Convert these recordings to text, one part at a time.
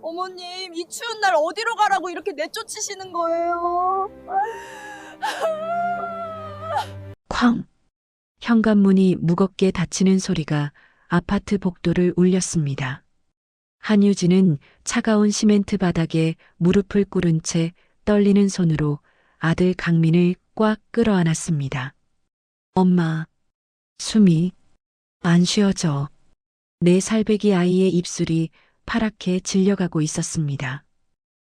어머님, 이 추운 날 어디로 가라고 이렇게 내쫓으시는 거예요? 쾅! 현관문이 무겁게 닫히는 소리가 아파트 복도를 울렸습니다. 한유진은 차가운 시멘트 바닥에 무릎을 꿇은 채 떨리는 손으로 아들 강민을 꽉 끌어안았습니다. 엄마, 숨이 안 쉬어져. 4살배기 아이의 입술이 파랗게 질려가고 있었습니다.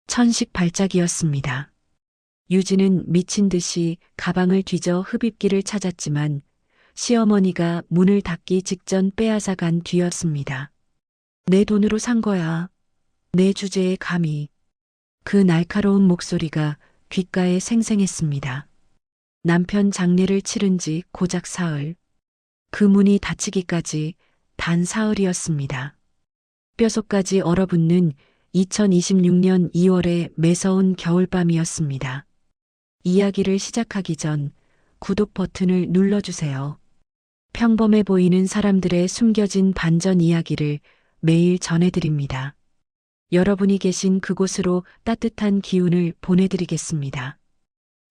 천식 발작이었습니다. 유진은 미친 듯이 가방을 뒤져 흡입기를 찾았지만 시어머니가 문을 닫기 직전 빼앗아 간 뒤였습니다. 내 돈으로 산 거야. 내 주제에 감히. 그 날카로운 목소리가 귓가에 생생했습니다. 남편 장례를 치른 지 고작 사흘. 그 문이 닫히기까지 단 사흘이었습니다. 뼛속까지 얼어붙는 2026년 2월의 매서운 겨울밤이었습니다. 이야기를 시작하기 전 구독 버튼을 눌러주세요. 평범해 보이는 사람들의 숨겨진 반전 이야기를 매일 전해드립니다. 여러분이 계신 그곳으로 따뜻한 기운을 보내드리겠습니다.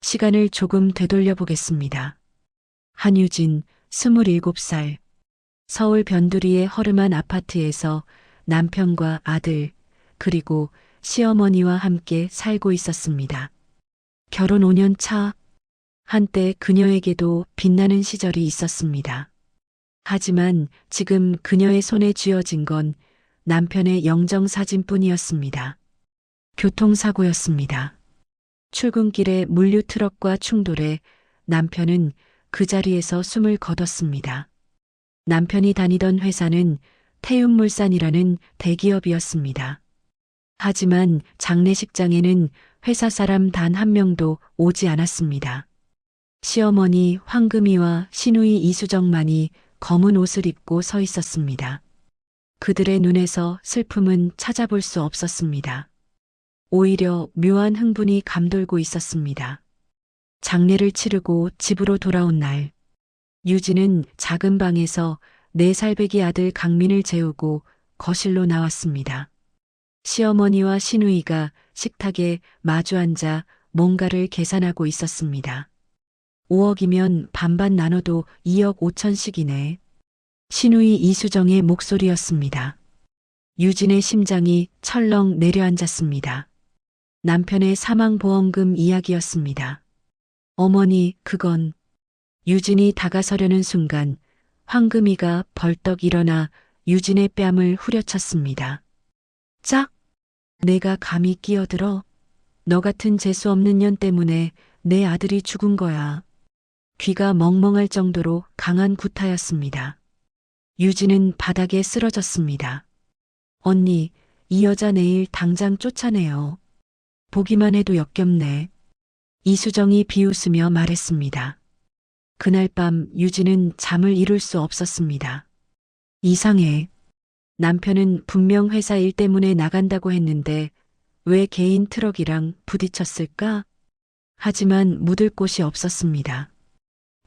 시간을 조금 되돌려 보겠습니다. 한유진, 27살. 서울 변두리의 허름한 아파트에서 남편과 아들, 그리고 시어머니와 함께 살고 있었습니다. 결혼 5년 차. 한때 그녀에게도 빛나는 시절이 있었습니다. 하지만 지금 그녀의 손에 쥐어진 건 남편의 영정사진뿐이었습니다. 교통사고였습니다. 출근길에 물류 트럭과 충돌해 남편은 그 자리에서 숨을 거뒀습니다. 남편이 다니던 회사는 태움물산이라는 대기업이었습니다. 하지만 장례식장에는 회사 사람 단 한 명도 오지 않았습니다. 시어머니 황금이와 시누이 이수정만이 검은 옷을 입고 서 있었습니다. 그들의 눈에서 슬픔은 찾아볼 수 없었습니다. 오히려 묘한 흥분이 감돌고 있었습니다. 장례를 치르고 집으로 돌아온 날, 유진은 작은 방에서 4살배기 아들 강민을 재우고 거실로 나왔습니다. 시어머니와 시누이가 식탁에 마주 앉아 뭔가를 계산하고 있었습니다. 5억이면 반반 나눠도 2억 5천씩이네. 시누이 이수정의 목소리였습니다. 유진의 심장이 철렁 내려앉았습니다. 남편의 사망보험금 이야기였습니다. 어머니, 그건. 유진이 다가서려는 순간 황금이가 벌떡 일어나 유진의 뺨을 후려쳤습니다. 짝! 내가 감히 끼어들어? 너 같은 재수없는 년 때문에 내 아들이 죽은 거야. 귀가 멍멍할 정도로 강한 구타였습니다. 유진은 바닥에 쓰러졌습니다. 언니, 이 여자 내일 당장 쫓아내요. 보기만 해도 역겹네. 이수정이 비웃으며 말했습니다. 그날 밤 유진은 잠을 이룰 수 없었습니다. 이상해. 남편은 분명 회사 일 때문에 나간다고 했는데 왜 개인 트럭이랑 부딪혔을까? 하지만 묻을 곳이 없었습니다.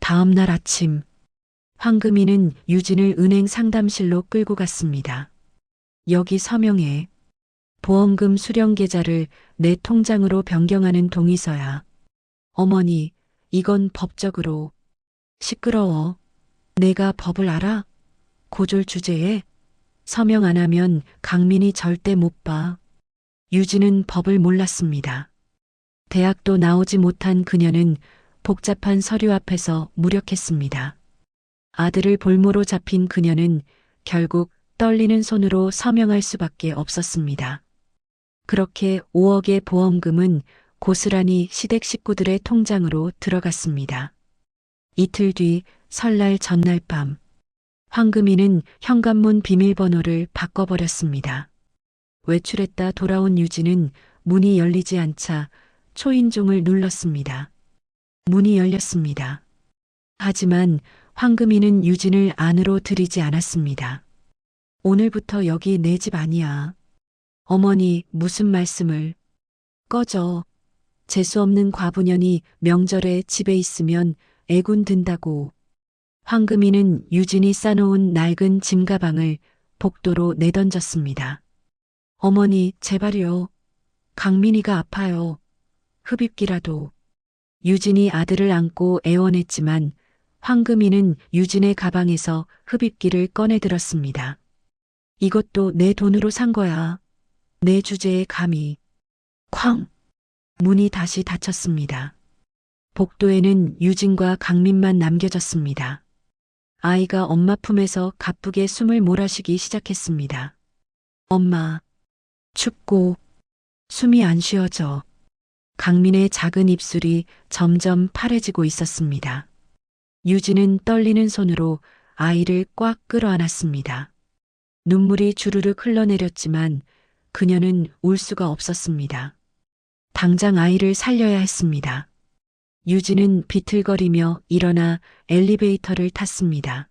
다음 날 아침, 황금이는 유진을 은행 상담실로 끌고 갔습니다. 여기 서명해. 보험금 수령 계좌를 내 통장으로 변경하는 동의서야. 어머니, 이건 법적으로. 시끄러워. 내가 법을 알아? 고졸 주제에. 서명 안 하면 강민이 절대 못 봐. 유진은 법을 몰랐습니다. 대학도 나오지 못한 그녀는 복잡한 서류 앞에서 무력했습니다. 아들을 볼모로 잡힌 그녀는 결국 떨리는 손으로 서명할 수밖에 없었습니다. 그렇게 5억의 보험금은 고스란히 시댁 식구들의 통장으로 들어갔습니다. 이틀 뒤 설날 전날 밤, 황금이는 현관문 비밀번호를 바꿔버렸습니다. 외출했다 돌아온 유진은 문이 열리지 않자 초인종을 눌렀습니다. 문이 열렸습니다. 하지만 황금이는 유진을 안으로 들이지 않았습니다. 오늘부터 여기 내 집 아니야. 어머니, 무슨 말씀을. 꺼져. 재수없는 과부년이 명절에 집에 있으면 애군 든다고. 황금이는 유진이 싸놓은 낡은 짐가방을 복도로 내던졌습니다. 어머니, 제발요. 강민이가 아파요. 흡입기라도. 유진이 아들을 안고 애원했지만 황금이는 유진의 가방에서 흡입기를 꺼내 들었습니다. 이것도 내 돈으로 산 거야. 내 주제에 감히. 쾅! 문이 다시 닫혔습니다. 복도에는 유진과 강민만 남겨졌습니다. 아이가 엄마 품에서 가쁘게 숨을 몰아쉬기 시작했습니다. 엄마. 춥고 숨이 안 쉬어져. 강민의 작은 입술이 점점 파래지고 있었습니다. 유진은 떨리는 손으로 아이를 꽉 끌어안았습니다. 눈물이 주르륵 흘러내렸지만 그녀는 울 수가 없었습니다. 당장 아이를 살려야 했습니다. 유진은 비틀거리며 일어나 엘리베이터를 탔습니다.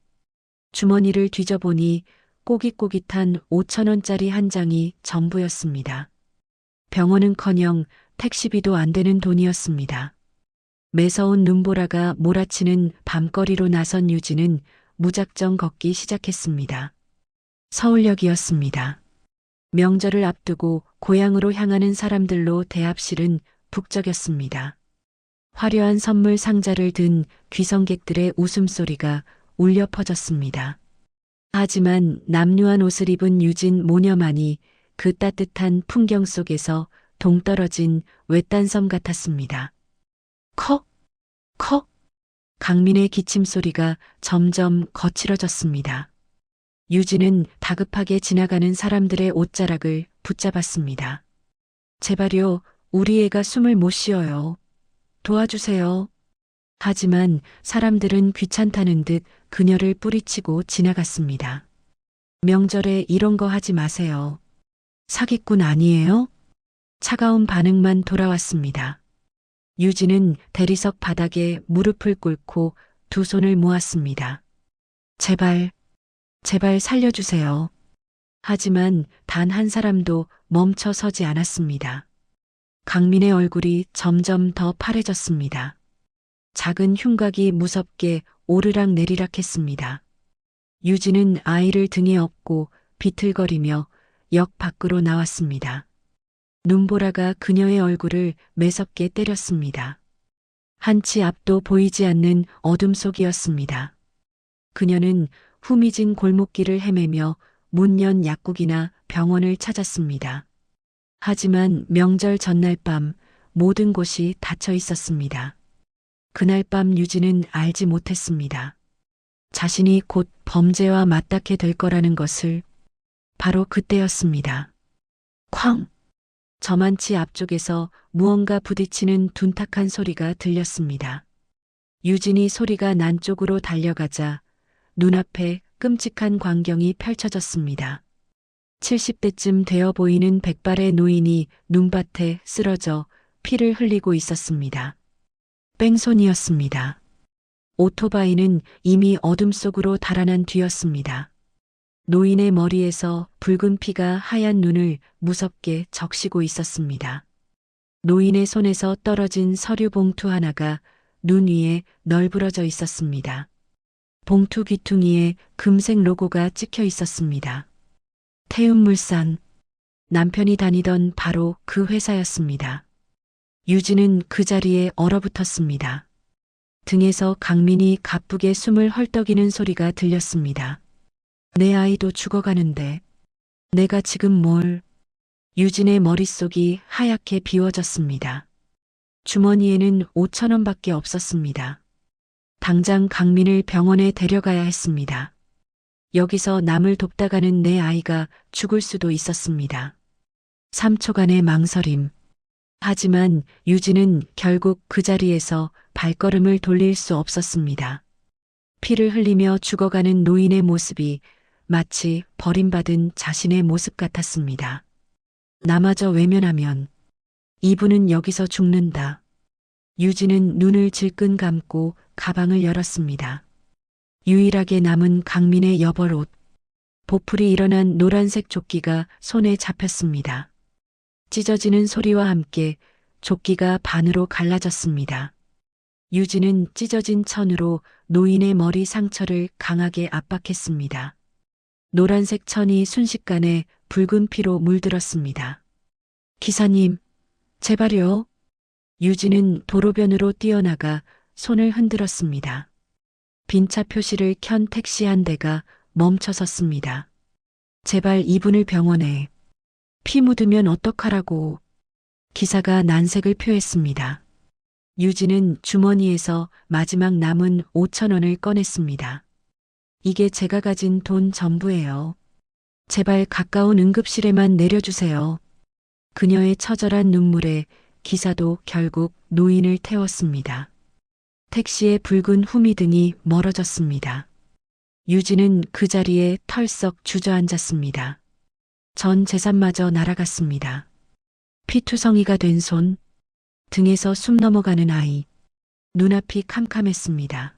주머니를 뒤져보니 꼬깃꼬깃한 5,000원짜리 한 장이 전부였습니다. 병원은커녕 택시비도 안 되는 돈이었습니다. 매서운 눈보라가 몰아치는 밤거리로 나선 유진은 무작정 걷기 시작했습니다. 서울역이었습니다. 명절을 앞두고 고향으로 향하는 사람들로 대합실은 북적였습니다. 화려한 선물 상자를 든 귀성객들의 웃음소리가 울려 퍼졌습니다. 하지만 남루한 옷을 입은 유진 모녀만이 그 따뜻한 풍경 속에서 동떨어진 외딴섬 같았습니다. 컥! 컥! 강민의 기침 소리가 점점 거칠어졌습니다. 유진은 다급하게 지나가는 사람들의 옷자락을 붙잡았습니다. 제발요, 우리 애가 숨을 못 쉬어요. 도와주세요. 하지만 사람들은 귀찮다는 듯 그녀를 뿌리치고 지나갔습니다. 명절에 이런 거 하지 마세요. 사기꾼 아니에요? 차가운 반응만 돌아왔습니다. 유진은 대리석 바닥에 무릎을 꿇고 두 손을 모았습니다. 제발, 제발 살려주세요. 하지만 단 한 사람도 멈춰 서지 않았습니다. 강민의 얼굴이 점점 더 파래졌습니다. 작은 흉곽이 무섭게 오르락 내리락 했습니다. 유진은 아이를 등에 업고 비틀거리며 역 밖으로 나왔습니다. 눈보라가 그녀의 얼굴을 매섭게 때렸습니다. 한치 앞도 보이지 않는 어둠 속이었습니다. 그녀는 후미진 골목길을 헤매며 문연 약국이나 병원을 찾았습니다. 하지만 명절 전날 밤 모든 곳이 닫혀 있었습니다. 그날 밤 유진은 알지 못했습니다. 자신이 곧 범죄와 맞닿게 될 거라는 것을. 바로 그때였습니다. 쾅! 저만치 앞쪽에서 무언가 부딪히는 둔탁한 소리가 들렸습니다. 유진이 소리가 난 쪽으로 달려가자 눈앞에 끔찍한 광경이 펼쳐졌습니다. 70대쯤 되어 보이는 백발의 노인이 눈밭에 쓰러져 피를 흘리고 있었습니다. 뺑소니였습니다. 오토바이는 이미 어둠 속으로 달아난 뒤였습니다. 노인의 머리에서 붉은 피가 하얀 눈을 무섭게 적시고 있었습니다. 노인의 손에서 떨어진 서류 봉투 하나가 눈 위에 널브러져 있었습니다. 봉투 귀퉁이에 금색 로고가 찍혀 있었습니다. 태움물산. 남편이 다니던 바로 그 회사였습니다. 유진은 그 자리에 얼어붙었습니다. 등에서 강민이 가쁘게 숨을 헐떡이는 소리가 들렸습니다. 내 아이도 죽어가는데 내가 지금 뭘. 유진의 머릿속이 하얗게 비워졌습니다. 주머니에는 5,000원밖에 없었습니다. 당장 강민을 병원에 데려가야 했습니다. 여기서 남을 돕다가는 내 아이가 죽을 수도 있었습니다. 3초간의 망설임. 하지만 유진은 결국 그 자리에서 발걸음을 돌릴 수 없었습니다. 피를 흘리며 죽어가는 노인의 모습이 마치 버림받은 자신의 모습 같았습니다. 나마저 외면하면 이분은 여기서 죽는다. 유진은 눈을 질끈 감고 가방을 열었습니다. 유일하게 남은 강민의 여벌옷. 보풀이 일어난 노란색 조끼가 손에 잡혔습니다. 찢어지는 소리와 함께 조끼가 반으로 갈라졌습니다. 유진은 찢어진 천으로 노인의 머리 상처를 강하게 압박했습니다. 노란색 천이 순식간에 붉은 피로 물들었습니다. 기사님, 제발요. 유진은 도로변으로 뛰어나가 손을 흔들었습니다. 빈차 표시를 켠 택시 한 대가 멈춰 섰습니다. 제발 이분을 병원에. 피 묻으면 어떡하라고. 기사가 난색을 표했습니다. 유진은 주머니에서 마지막 남은 5,000원을 꺼냈습니다. 이게 제가 가진 돈 전부예요. 제발 가까운 응급실에만 내려주세요. 그녀의 처절한 눈물에 기사도 결국 노인을 태웠습니다. 택시의 붉은 후미등이 멀어졌습니다. 유진은 그 자리에 털썩 주저앉았습니다. 전 재산마저 날아갔습니다. 피투성이가 된 손, 등에서 숨 넘어가는 아이, 눈앞이 캄캄했습니다.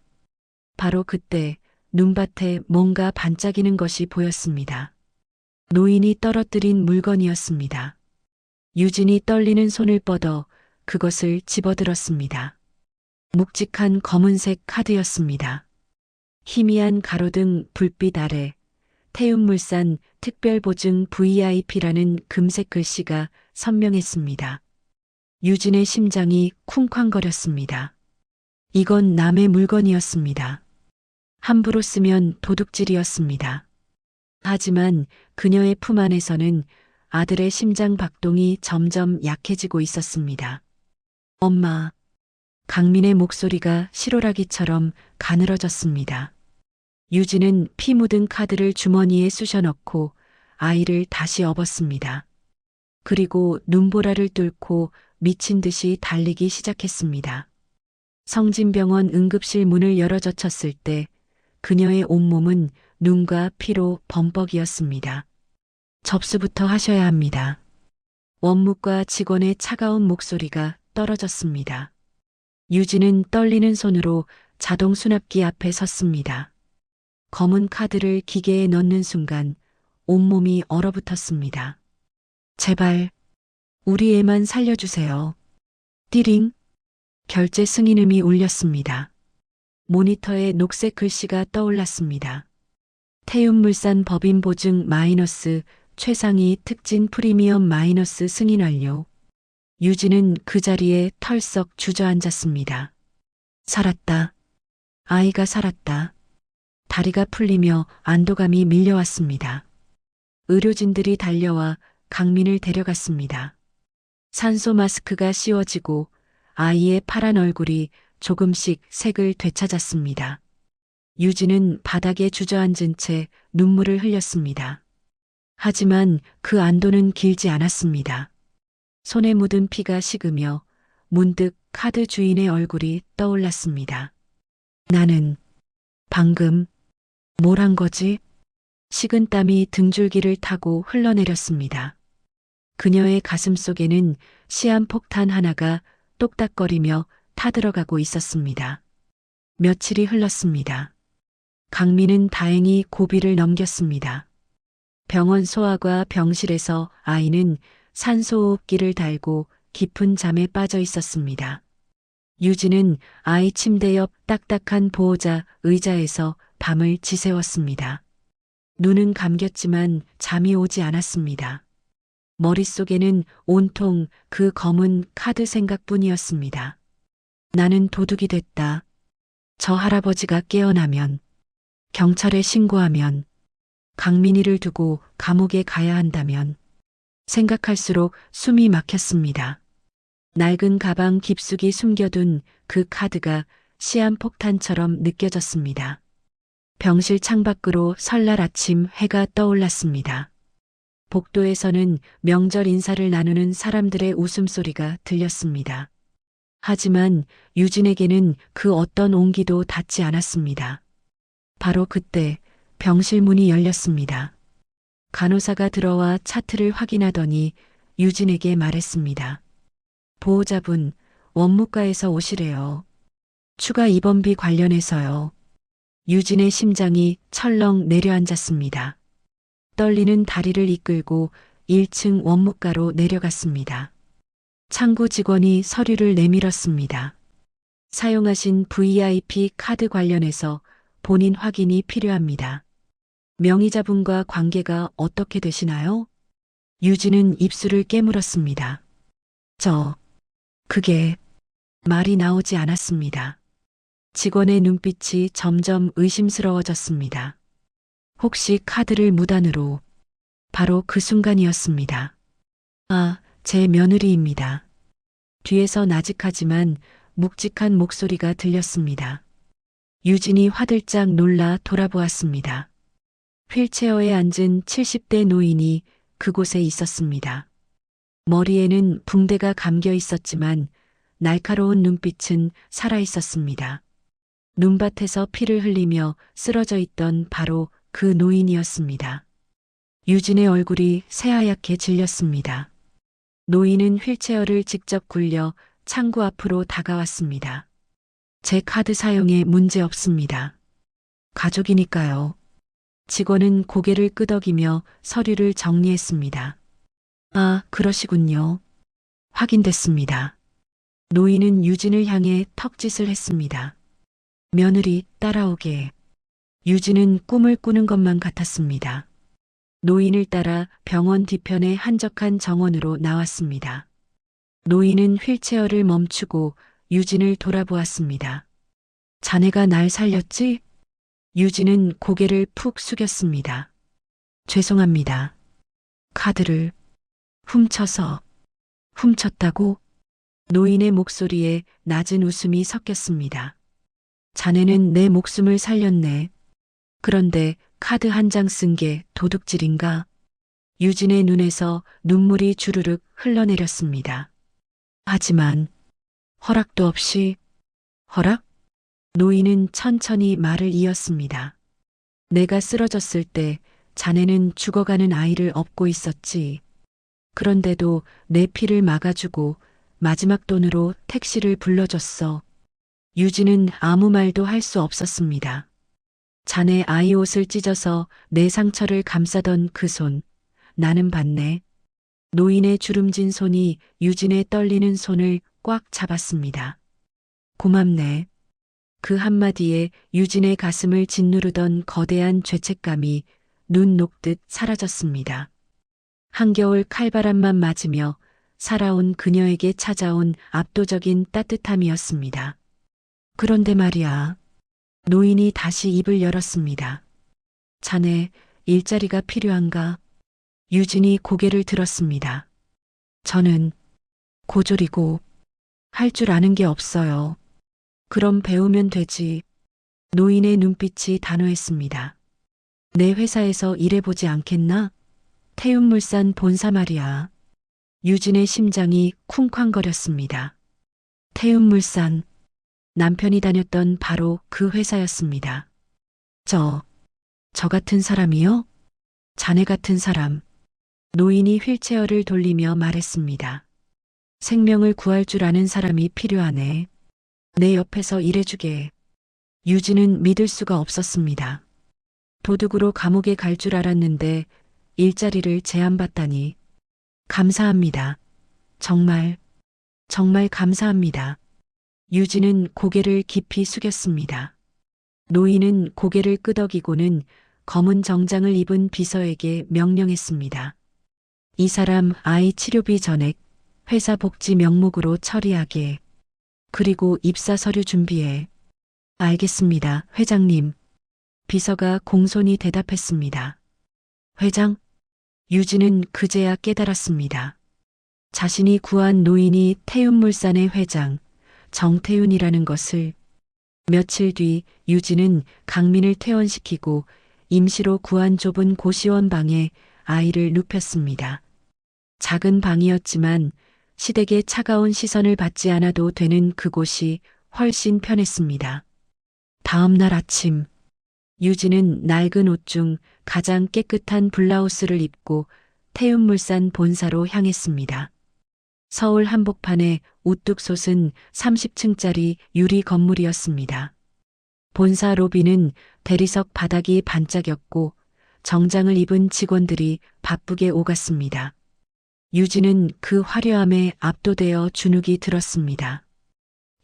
바로 그때 눈밭에 뭔가 반짝이는 것이 보였습니다. 노인이 떨어뜨린 물건이었습니다. 유진이 떨리는 손을 뻗어 그것을 집어들었습니다. 묵직한 검은색 카드였습니다. 희미한 가로등 불빛 아래 태움물산 특별보증 VIP라는 금색 글씨가 선명했습니다. 유진의 심장이 쿵쾅거렸습니다. 이건 남의 물건이었습니다. 함부로 쓰면 도둑질이었습니다. 하지만 그녀의 품 안에서는 아들의 심장 박동이 점점 약해지고 있었습니다. 엄마. 강민의 목소리가 실오라기처럼 가늘어졌습니다. 유진은 피 묻은 카드를 주머니에 쑤셔 넣고 아이를 다시 업었습니다. 그리고 눈보라를 뚫고 미친 듯이 달리기 시작했습니다. 성진병원 응급실 문을 열어 젖혔을 때 그녀의 온몸은 눈과 피로 범벅이었습니다. 접수부터 하셔야 합니다. 원무과 직원의 차가운 목소리가 떨어졌습니다. 유진은 떨리는 손으로 자동 수납기 앞에 섰습니다. 검은 카드를 기계에 넣는 순간 온몸이 얼어붙었습니다. 제발, 우리 애만 살려주세요. 띠링, 결제 승인음이 울렸습니다. 모니터에 녹색 글씨가 떠올랐습니다. 태움물산 법인 보증 마이너스 최상위 특진 프리미엄 마이너스 승인 완료. 유진은 그 자리에 털썩 주저앉았습니다. 살았다. 아이가 살았다. 다리가 풀리며 안도감이 밀려왔습니다. 의료진들이 달려와 강민을 데려갔습니다. 산소 마스크가 씌워지고 아이의 파란 얼굴이 조금씩 색을 되찾았습니다. 유진은 바닥에 주저앉은 채 눈물을 흘렸습니다. 하지만 그 안도는 길지 않았습니다. 손에 묻은 피가 식으며 문득 카드 주인의 얼굴이 떠올랐습니다. 나는 방금 뭘 한 거지? 식은 땀이 등줄기를 타고 흘러내렸습니다. 그녀의 가슴 속에는 시한폭탄 하나가 똑딱거리며 타들어가고 있었습니다. 며칠이 흘렀습니다. 강민은 다행히 고비를 넘겼습니다. 병원 소아과 병실에서 아이는 산소호흡기를 달고 깊은 잠에 빠져 있었습니다. 유진은 아이 침대 옆 딱딱한 보호자 의자에서 밤을 지새웠습니다. 눈은 감겼지만 잠이 오지 않았습니다. 머릿속에는 온통 그 검은 카드 생각뿐이었습니다. 나는 도둑이 됐다. 저 할아버지가 깨어나면, 경찰에 신고하면, 강민이를 두고 감옥에 가야 한다면, 생각할수록 숨이 막혔습니다. 낡은 가방 깊숙이 숨겨둔 그 카드가 시한폭탄처럼 느껴졌습니다. 병실 창밖으로 설날 아침 해가 떠올랐습니다. 복도에서는 명절 인사를 나누는 사람들의 웃음소리가 들렸습니다. 하지만 유진에게는 그 어떤 온기도 닿지 않았습니다. 바로 그때 병실 문이 열렸습니다. 간호사가 들어와 차트를 확인하더니 유진에게 말했습니다. 보호자분, 원무과에서 오시래요. 추가 입원비 관련해서요. 유진의 심장이 철렁 내려앉았습니다. 떨리는 다리를 이끌고 1층 원무과로 내려갔습니다. 창구 직원이 서류를 내밀었습니다. 사용하신 VIP 카드 관련해서 본인 확인이 필요합니다. 명의자분과 관계가 어떻게 되시나요? 유진은 입술을 깨물었습니다. 그게 말이 나오지 않았습니다. 직원의 눈빛이 점점 의심스러워졌습니다. 혹시 카드를 무단으로. 바로 그 순간이었습니다. 아, 제 며느리입니다. 뒤에서 나직하지만 묵직한 목소리가 들렸습니다. 유진이 화들짝 놀라 돌아보았습니다. 휠체어에 앉은 70대 노인이 그곳에 있었습니다. 머리에는 붕대가 감겨 있었지만 날카로운 눈빛은 살아 있었습니다. 눈밭에서 피를 흘리며 쓰러져 있던 바로 그 노인이었습니다. 유진의 얼굴이 새하얗게 질렸습니다. 노인은 휠체어를 직접 굴려 창구 앞으로 다가왔습니다. 제 카드 사용에 문제 없습니다. 가족이니까요. 직원은 고개를 끄덕이며 서류를 정리했습니다. 아, 그러시군요. 확인됐습니다. 노인은 유진을 향해 턱짓을 했습니다. 며느리 따라오게. 유진은 꿈을 꾸는 것만 같았습니다. 노인을 따라 병원 뒤편의 한적한 정원으로 나왔습니다. 노인은 휠체어를 멈추고 유진을 돌아보았습니다. 자네가 날 살렸지? 유진은 고개를 푹 숙였습니다. 죄송합니다. 카드를 훔쳤다고? 노인의 목소리에 낮은 웃음이 섞였습니다. 자네는 내 목숨을 살렸네. 그런데 카드 한 장 쓴 게 도둑질인가? 유진의 눈에서 눈물이 주르륵 흘러내렸습니다. 하지만 허락도 없이. 허락? 노인은 천천히 말을 이었습니다. 내가 쓰러졌을 때 자네는 죽어가는 아이를 업고 있었지. 그런데도 내 피를 막아주고 마지막 돈으로 택시를 불러줬어. 유진은 아무 말도 할 수 없었습니다. 자네 아이 옷을 찢어서 내 상처를 감싸던 그 손, 나는 봤네. 노인의 주름진 손이 유진의 떨리는 손을 꽉 잡았습니다. 고맙네. 그 한마디에 유진의 가슴을 짓누르던 거대한 죄책감이 눈 녹듯 사라졌습니다. 한겨울 칼바람만 맞으며 살아온 그녀에게 찾아온 압도적인 따뜻함이었습니다. 그런데 말이야. 노인이 다시 입을 열었습니다. 자네 일자리가 필요한가? 유진이 고개를 들었습니다. 저는 고졸이고 할 줄 아는 게 없어요. 그럼 배우면 되지. 노인의 눈빛이 단호했습니다. 내 회사에서 일해보지 않겠나? 태운물산 본사 말이야. 유진의 심장이 쿵쾅거렸습니다. 태운물산. 남편이 다녔던 바로 그 회사였습니다. 저 같은 사람이요? 자네 같은 사람. 노인이 휠체어를 돌리며 말했습니다. 생명을 구할 줄 아는 사람이 필요하네. 내 옆에서 일해주게. 유진은 믿을 수가 없었습니다. 도둑으로 감옥에 갈 줄 알았는데 일자리를 제안받다니. 감사합니다. 정말 감사합니다. 유진은 고개를 깊이 숙였습니다. 노인은 고개를 끄덕이고는 검은 정장을 입은 비서에게 명령했습니다. 이 사람 아이 치료비 전액 회사 복지 명목으로 처리하게. 그리고 입사 서류 준비해. 알겠습니다, 회장님. 비서가 공손히 대답했습니다. 회장? 유진은 그제야 깨달았습니다. 자신이 구한 노인이 태운물산의 회장, 정태윤이라는 것을. 며칠 뒤 유진은 강민을 퇴원시키고 임시로 구한 좁은 고시원 방에 아이를 눕혔습니다. 작은 방이었지만 시댁의 차가운 시선을 받지 않아도 되는 그곳이 훨씬 편했습니다. 다음 날 아침, 유진은 낡은 옷 중 가장 깨끗한 블라우스를 입고 태운물산 본사로 향했습니다. 서울 한복판에 우뚝 솟은 30층짜리 유리 건물이었습니다. 본사 로비는 대리석 바닥이 반짝였고 정장을 입은 직원들이 바쁘게 오갔습니다. 유진은 그 화려함에 압도되어 주눅이 들었습니다.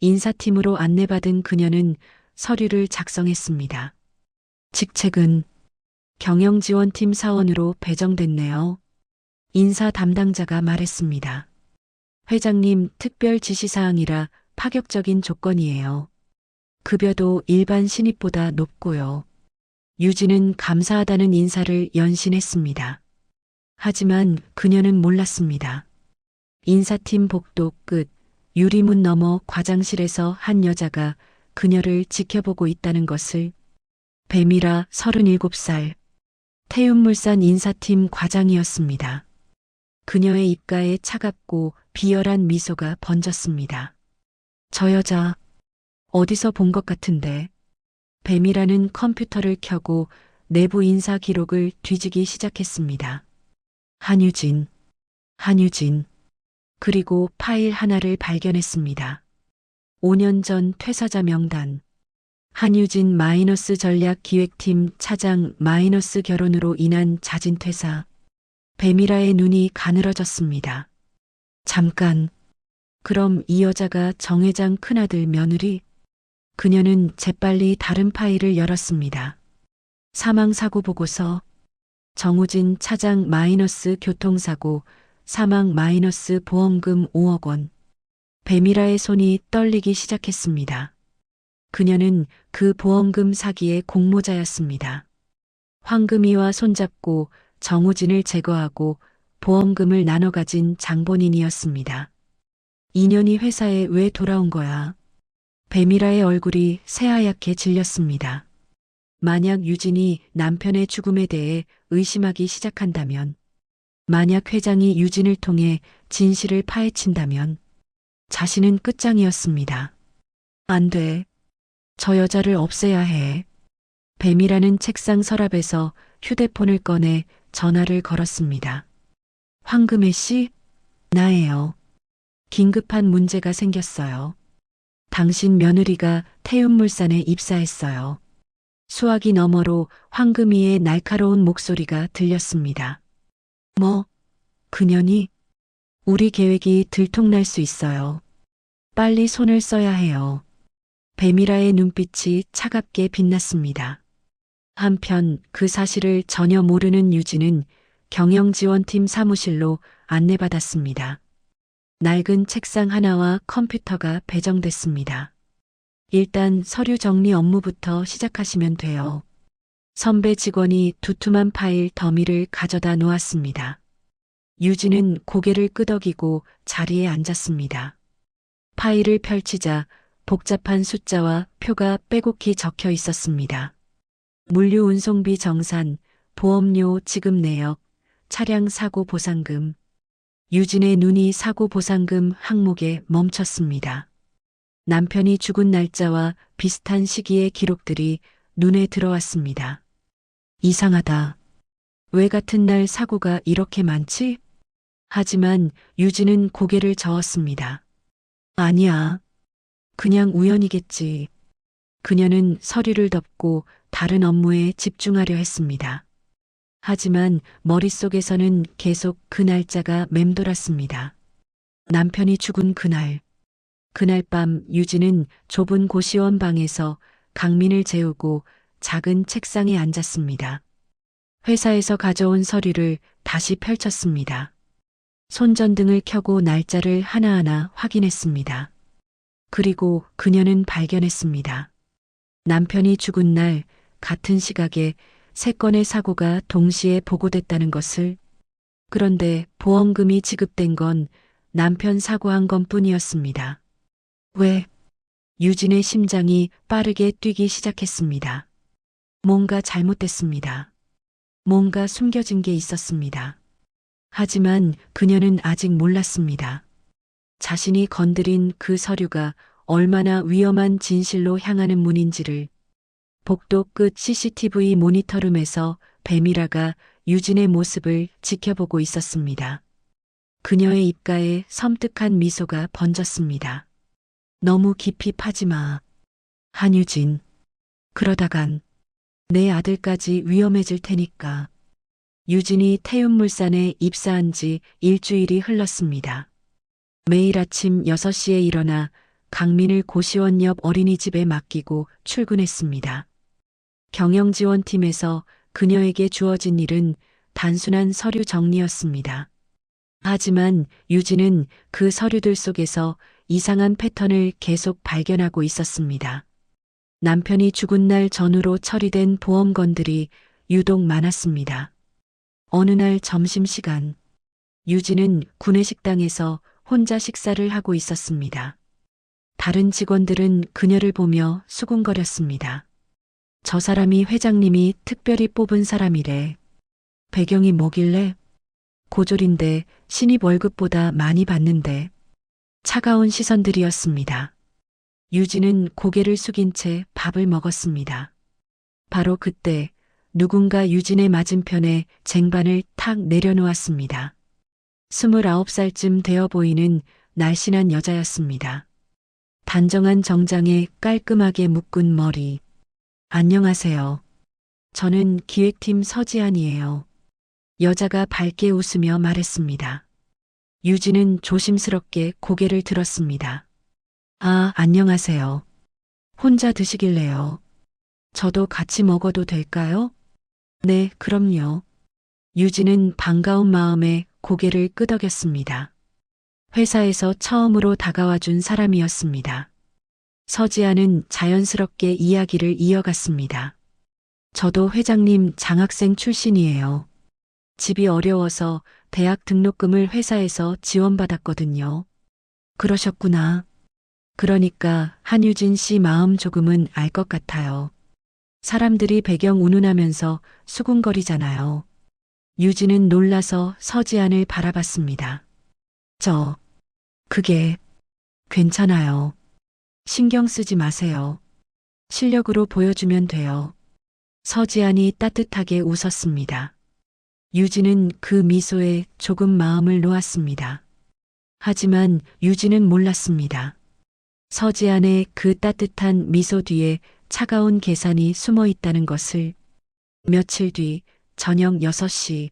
인사팀으로 안내받은 그녀는 서류를 작성했습니다. 직책은 경영지원팀 사원으로 배정됐네요. 인사 담당자가 말했습니다. 회장님 특별 지시사항이라 파격적인 조건이에요. 급여도 일반 신입보다 높고요. 유진은 감사하다는 인사를 연신했습니다. 하지만 그녀는 몰랐습니다. 인사팀 복도 끝 유리문 너머 과장실에서 한 여자가 그녀를 지켜보고 있다는 것을. 배미라 37살. 태윤물산 인사팀 과장이었습니다. 그녀의 입가에 차갑고 비열한 미소가 번졌습니다. 저 여자 어디서 본 것 같은데. 배미라는 컴퓨터를 켜고 내부 인사 기록을 뒤지기 시작했습니다. 한유진. 그리고 파일 하나를 발견했습니다. 5년 전 퇴사자 명단. 한유진 마이너스 전략 기획팀 차장 마이너스 결혼으로 인한 자진 퇴사. 배미라의 눈이 가늘어졌습니다. 잠깐. 그럼 이 여자가 정 회장 큰아들 며느리? 그녀는 재빨리 다른 파일을 열었습니다. 사망사고 보고서. 정우진 차장 마이너스 교통사고 사망 마이너스 보험금 5억 원. 배미라의 손이 떨리기 시작했습니다. 그녀는 그 보험금 사기의 공모자였습니다. 황금이와 손잡고 정우진을 제거하고 보험금을 나눠 가진 장본인이었습니다. 인연이 회사에 왜 돌아온 거야? 배미라의 얼굴이 새하얗게 질렸습니다. 만약 유진이 남편의 죽음에 대해 의심하기 시작한다면, 만약 회장이 유진을 통해 진실을 파헤친다면, 자신은 끝장이었습니다. 안 돼. 저 여자를 없애야 해. 배미라는 책상 서랍에서 휴대폰을 꺼내 전화를 걸었습니다. 황금혜 씨? 나예요. 긴급한 문제가 생겼어요. 당신 며느리가 태윤물산에 입사했어요. 수화기 너머로 황금이의 날카로운 목소리가 들렸습니다. 뭐? 그년이? 우리 계획이 들통날 수 있어요. 빨리 손을 써야 해요. 배미라의 눈빛이 차갑게 빛났습니다. 한편 그 사실을 전혀 모르는 유진은 경영지원팀 사무실로 안내받았습니다. 낡은 책상 하나와 컴퓨터가 배정됐습니다. 일단 서류 정리 업무부터 시작하시면 돼요. 선배 직원이 두툼한 파일 더미를 가져다 놓았습니다. 유진은 고개를 끄덕이고 자리에 앉았습니다. 파일을 펼치자 복잡한 숫자와 표가 빼곡히 적혀 있었습니다. 물류 운송비 정산, 보험료 지급 내역, 차량 사고 보상금. 유진의 눈이 사고 보상금 항목에 멈췄습니다. 남편이 죽은 날짜와 비슷한 시기의 기록들이 눈에 들어왔습니다. 이상하다. 왜 같은 날 사고가 이렇게 많지? 하지만 유진은 고개를 저었습니다. 아니야. 그냥 우연이겠지. 그녀는 서류를 덮고 다른 업무에 집중하려 했습니다. 하지만 머릿속에서는 계속 그 날짜가 맴돌았습니다. 남편이 죽은 그날. 그날 밤 유진은 좁은 고시원 방에서 강민을 재우고 작은 책상에 앉았습니다. 회사에서 가져온 서류를 다시 펼쳤습니다. 손전등을 켜고 날짜를 하나하나 확인했습니다. 그리고 그녀는 발견했습니다. 남편이 죽은 날 같은 시각에 3건의 사고가 동시에 보고됐다는 것을. 그런데 보험금이 지급된 건 남편 사고한 건뿐이었습니다. 왜? 유진의 심장이 빠르게 뛰기 시작했습니다. 뭔가 잘못됐습니다. 뭔가 숨겨진 게 있었습니다. 하지만 그녀는 아직 몰랐습니다. 자신이 건드린 그 서류가 얼마나 위험한 진실로 향하는 문인지를. 복도 끝 CCTV 모니터룸에서 배미라가 유진의 모습을 지켜보고 있었습니다. 그녀의 입가에 섬뜩한 미소가 번졌습니다. 너무 깊이 파지 마. 한유진. 그러다간 내 아들까지 위험해질 테니까. 유진이 태윤물산에 입사한 지 일주일이 흘렀습니다. 매일 아침 6시에 일어나 강민을 고시원 옆 어린이집에 맡기고 출근했습니다. 경영지원팀에서 그녀에게 주어진 일은 단순한 서류 정리였습니다. 하지만 유진은 그 서류들 속에서 이상한 패턴을 계속 발견하고 있었습니다. 남편이 죽은 날 전후로 처리된 보험건들이 유독 많았습니다. 어느 날 점심시간, 유진은 구내식당에서 혼자 식사를 하고 있었습니다. 다른 직원들은 그녀를 보며 수군거렸습니다. 저 사람이 회장님이 특별히 뽑은 사람이래. 배경이 뭐길래? 고졸인데 신입 월급보다 많이 받는데. 차가운 시선들이었습니다. 유진은 고개를 숙인 채 밥을 먹었습니다. 바로 그때 누군가 유진의 맞은편에 쟁반을 탁 내려놓았습니다. 29살쯤 되어 보이는 날씬한 여자였습니다. 단정한 정장에 깔끔하게 묶은 머리. 안녕하세요. 저는 기획팀 서지안이에요. 여자가 밝게 웃으며 말했습니다. 유진은 조심스럽게 고개를 들었습니다. 아, 안녕하세요. 혼자 드시길래요. 저도 같이 먹어도 될까요? 네, 그럼요. 유진은 반가운 마음에 고개를 끄덕였습니다. 회사에서 처음으로 다가와 준 사람이었습니다. 서지아는 자연스럽게 이야기를 이어갔습니다. 저도 회장님 장학생 출신이에요. 집이 어려워서 대학 등록금을 회사에서 지원받았거든요. 그러셨구나. 그러니까 한유진 씨 마음 조금은 알 것 같아요. 사람들이 배경 운운하면서 수군거리잖아요. 유진은 놀라서 서지안을 바라봤습니다. 그게 괜찮아요. 신경 쓰지 마세요. 실력으로 보여주면 돼요. 서지안이 따뜻하게 웃었습니다. 유진은 그 미소에 조금 마음을 놓았습니다. 하지만 유진은 몰랐습니다. 서지안의 그 따뜻한 미소 뒤에 차가운 계산이 숨어 있다는 것을. 며칠 뒤 저녁 6시.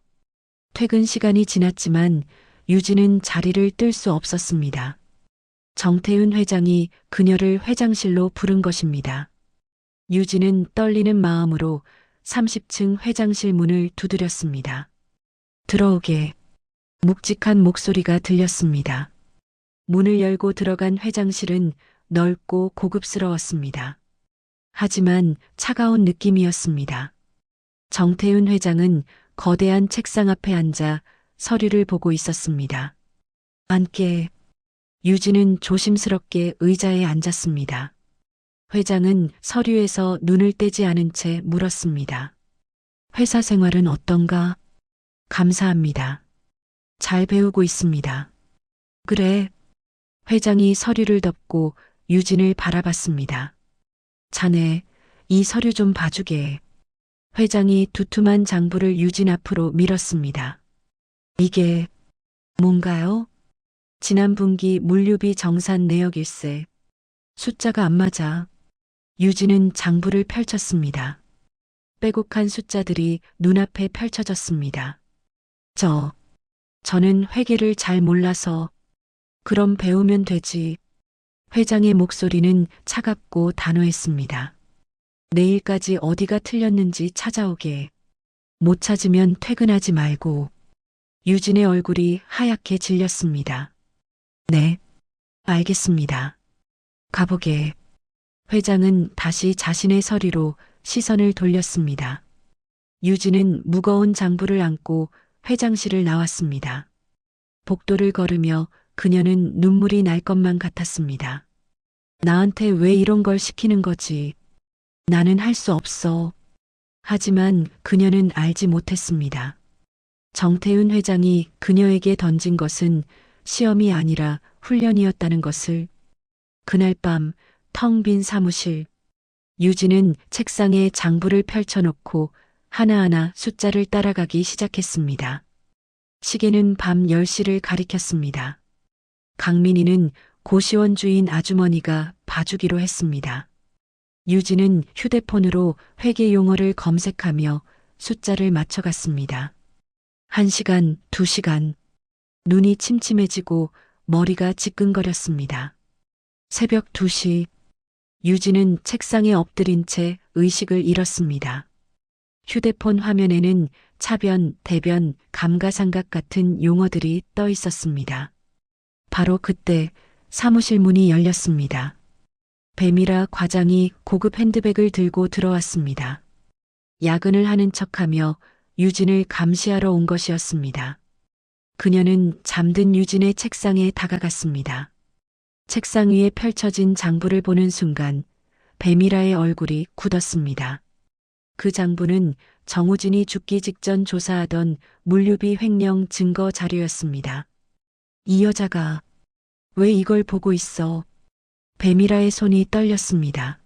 퇴근 시간이 지났지만 유진은 자리를 뜰 수 없었습니다. 정태윤 회장이 그녀를 회장실로 부른 것입니다. 유진은 떨리는 마음으로 30층 회장실 문을 두드렸습니다. 들어오게. 묵직한 목소리가 들렸습니다. 문을 열고 들어간 회장실은 넓고 고급스러웠습니다. 하지만 차가운 느낌이었습니다. 정태윤 회장은 거대한 책상 앞에 앉아 서류를 보고 있었습니다. 앉게. 유진은 조심스럽게 의자에 앉았습니다. 회장은 서류에서 눈을 떼지 않은 채 물었습니다. 회사 생활은 어떤가? 감사합니다. 잘 배우고 있습니다. 그래. 회장이 서류를 덮고 유진을 바라봤습니다. 자네, 이 서류 좀 봐주게. 회장이 두툼한 장부를 유진 앞으로 밀었습니다. 이게 뭔가요? 지난 분기 물류비 정산 내역일세. 숫자가 안 맞아. 유진은 장부를 펼쳤습니다. 빼곡한 숫자들이 눈앞에 펼쳐졌습니다. 저는 회계를 잘 몰라서. 그럼 배우면 되지. 회장의 목소리는 차갑고 단호했습니다. 내일까지 어디가 틀렸는지 찾아오게. 못 찾으면 퇴근하지 말고. 유진의 얼굴이 하얗게 질렸습니다. 네, 알겠습니다. 가보게. 회장은 다시 자신의 서류로 시선을 돌렸습니다. 유진은 무거운 장부를 안고 회장실을 나왔습니다. 복도를 걸으며 그녀는 눈물이 날 것만 같았습니다. 나한테 왜 이런 걸 시키는 거지? 나는 할 수 없어. 하지만 그녀는 알지 못했습니다. 정태윤 회장이 그녀에게 던진 것은 시험이 아니라 훈련이었다는 것을. 그날 밤 텅 빈 사무실. 유진은 책상에 장부를 펼쳐놓고 하나하나 숫자를 따라가기 시작했습니다. 시계는 밤 10시를 가리켰습니다. 강민희는 고시원 주인 아주머니가 봐주기로 했습니다. 유진은 휴대폰으로 회계 용어를 검색하며 숫자를 맞춰갔습니다. 1시간, 2시간. 눈이 침침해지고 머리가 지끈거렸습니다. 새벽 2시. 유진은 책상에 엎드린 채 의식을 잃었습니다. 휴대폰 화면에는 차변, 대변, 감가상각 같은 용어들이 떠 있었습니다. 바로 그때 사무실 문이 열렸습니다. 배미라 과장이 고급 핸드백을 들고 들어왔습니다. 야근을 하는 척하며 유진을 감시하러 온 것이었습니다. 그녀는 잠든 유진의 책상에 다가갔습니다. 책상 위에 펼쳐진 장부를 보는 순간 배미라의 얼굴이 굳었습니다. 그 장부는 정우진이 죽기 직전 조사하던 물류비 횡령 증거 자료였습니다. 이 여자가 왜 이걸 보고 있어? 배미라의 손이 떨렸습니다.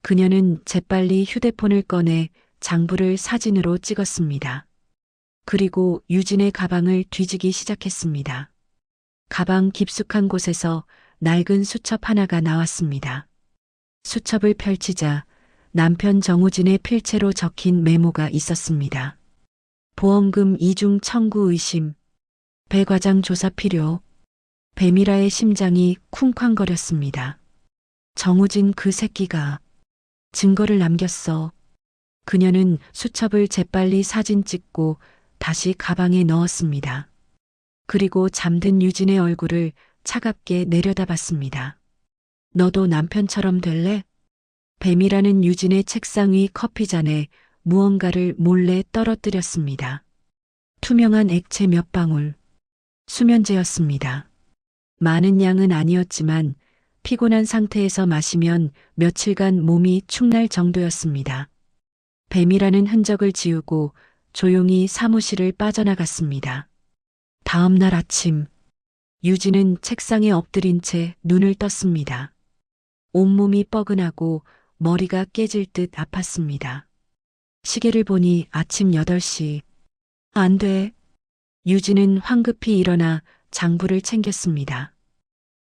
그녀는 재빨리 휴대폰을 꺼내 장부를 사진으로 찍었습니다. 그리고 유진의 가방을 뒤지기 시작했습니다. 가방 깊숙한 곳에서 낡은 수첩 하나가 나왔습니다. 수첩을 펼치자 남편 정우진의 필체로 적힌 메모가 있었습니다. 보험금 이중 청구 의심, 배 과장 조사 필요. 배미라의 심장이 쿵쾅거렸습니다. 정우진 그 새끼가 증거를 남겼어. 그녀는 수첩을 재빨리 사진 찍고 다시 가방에 넣었습니다. 그리고 잠든 유진의 얼굴을 차갑게 내려다봤습니다. 너도 남편처럼 될래? 배미라는 유진의 책상 위 커피잔에 무언가를 몰래 떨어뜨렸습니다. 투명한 액체 몇 방울. 수면제였습니다. 많은 양은 아니었지만 피곤한 상태에서 마시면 며칠간 몸이 축날 정도였습니다. 배미라는 흔적을 지우고 조용히 사무실을 빠져나갔습니다. 다음 날 아침, 유진은 책상에 엎드린 채 눈을 떴습니다. 온몸이 뻐근하고 머리가 깨질 듯 아팠습니다. 시계를 보니 아침 8시. 안 돼. 유진은 황급히 일어나 장부를 챙겼습니다.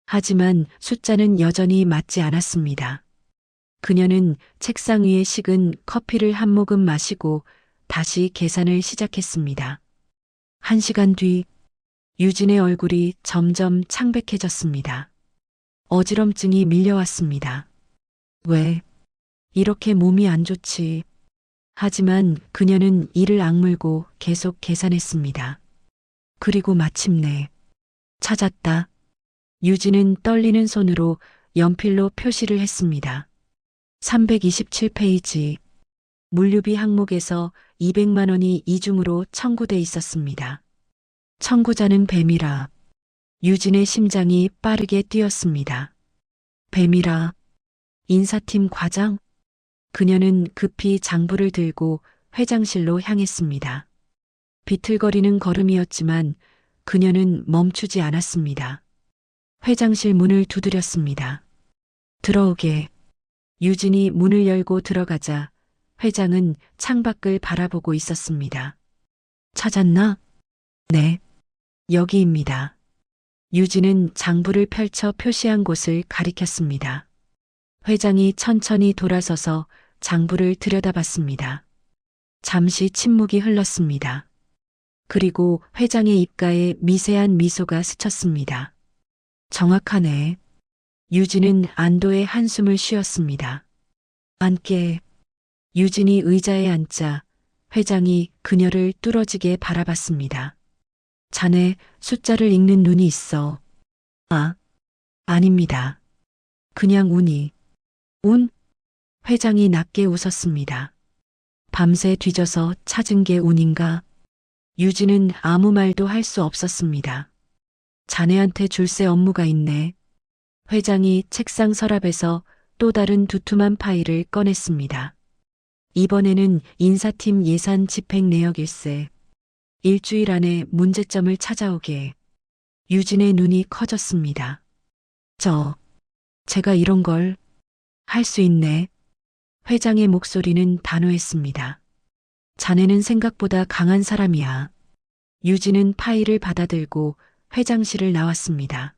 하지만 숫자는 여전히 맞지 않았습니다. 그녀는 책상 위에 식은 커피를 한 모금 마시고 다시 계산을 시작했습니다. 1시간 뒤, 유진의 얼굴이 점점 창백해졌습니다. 어지럼증이 밀려왔습니다. 왜? 이렇게 몸이 안 좋지. 하지만 그녀는 이를 악물고 계속 계산했습니다. 그리고 마침내 찾았다. 유진은 떨리는 손으로 연필로 표시를 했습니다. 327페이지. 물류비 항목에서 200만 원이 이중으로 청구돼 있었습니다. 청구자는 배미라. 유진의 심장이 빠르게 뛰었습니다. 배미라. 인사팀 과장? 그녀는 급히 장부를 들고 회장실로 향했습니다. 비틀거리는 걸음이었지만 그녀는 멈추지 않았습니다. 회장실 문을 두드렸습니다. 들어오게. 유진이 문을 열고 들어가자 회장은 창밖을 바라보고 있었습니다. 찾았나? 네. 여기입니다. 유진은 장부를 펼쳐 표시한 곳을 가리켰습니다. 회장이 천천히 돌아서서 장부를 들여다봤습니다. 잠시 침묵이 흘렀습니다. 그리고 회장의 입가에 미세한 미소가 스쳤습니다. 정확하네. 유진은 안도의 한숨을 쉬었습니다. 앉게. 유진이 의자에 앉자 회장이 그녀를 뚫어지게 바라봤습니다. 자네 숫자를 읽는 눈이 있어. 아, 아닙니다. 그냥 운이. 운? 회장이 낮게 웃었습니다. 밤새 뒤져서 찾은 게 운인가? 유진은 아무 말도 할 수 없었습니다. 자네한테 줄세 업무가 있네. 회장이 책상 서랍에서 또 다른 두툼한 파일을 꺼냈습니다. 이번에는 인사팀 예산 집행 내역일세. 일주일 안에 문제점을 찾아오게. 유진의 눈이 커졌습니다. 제가 이런 걸 할 수 있네. 회장의 목소리는 단호했습니다. 자네는 생각보다 강한 사람이야. 유진은 파일을 받아들고 회장실을 나왔습니다.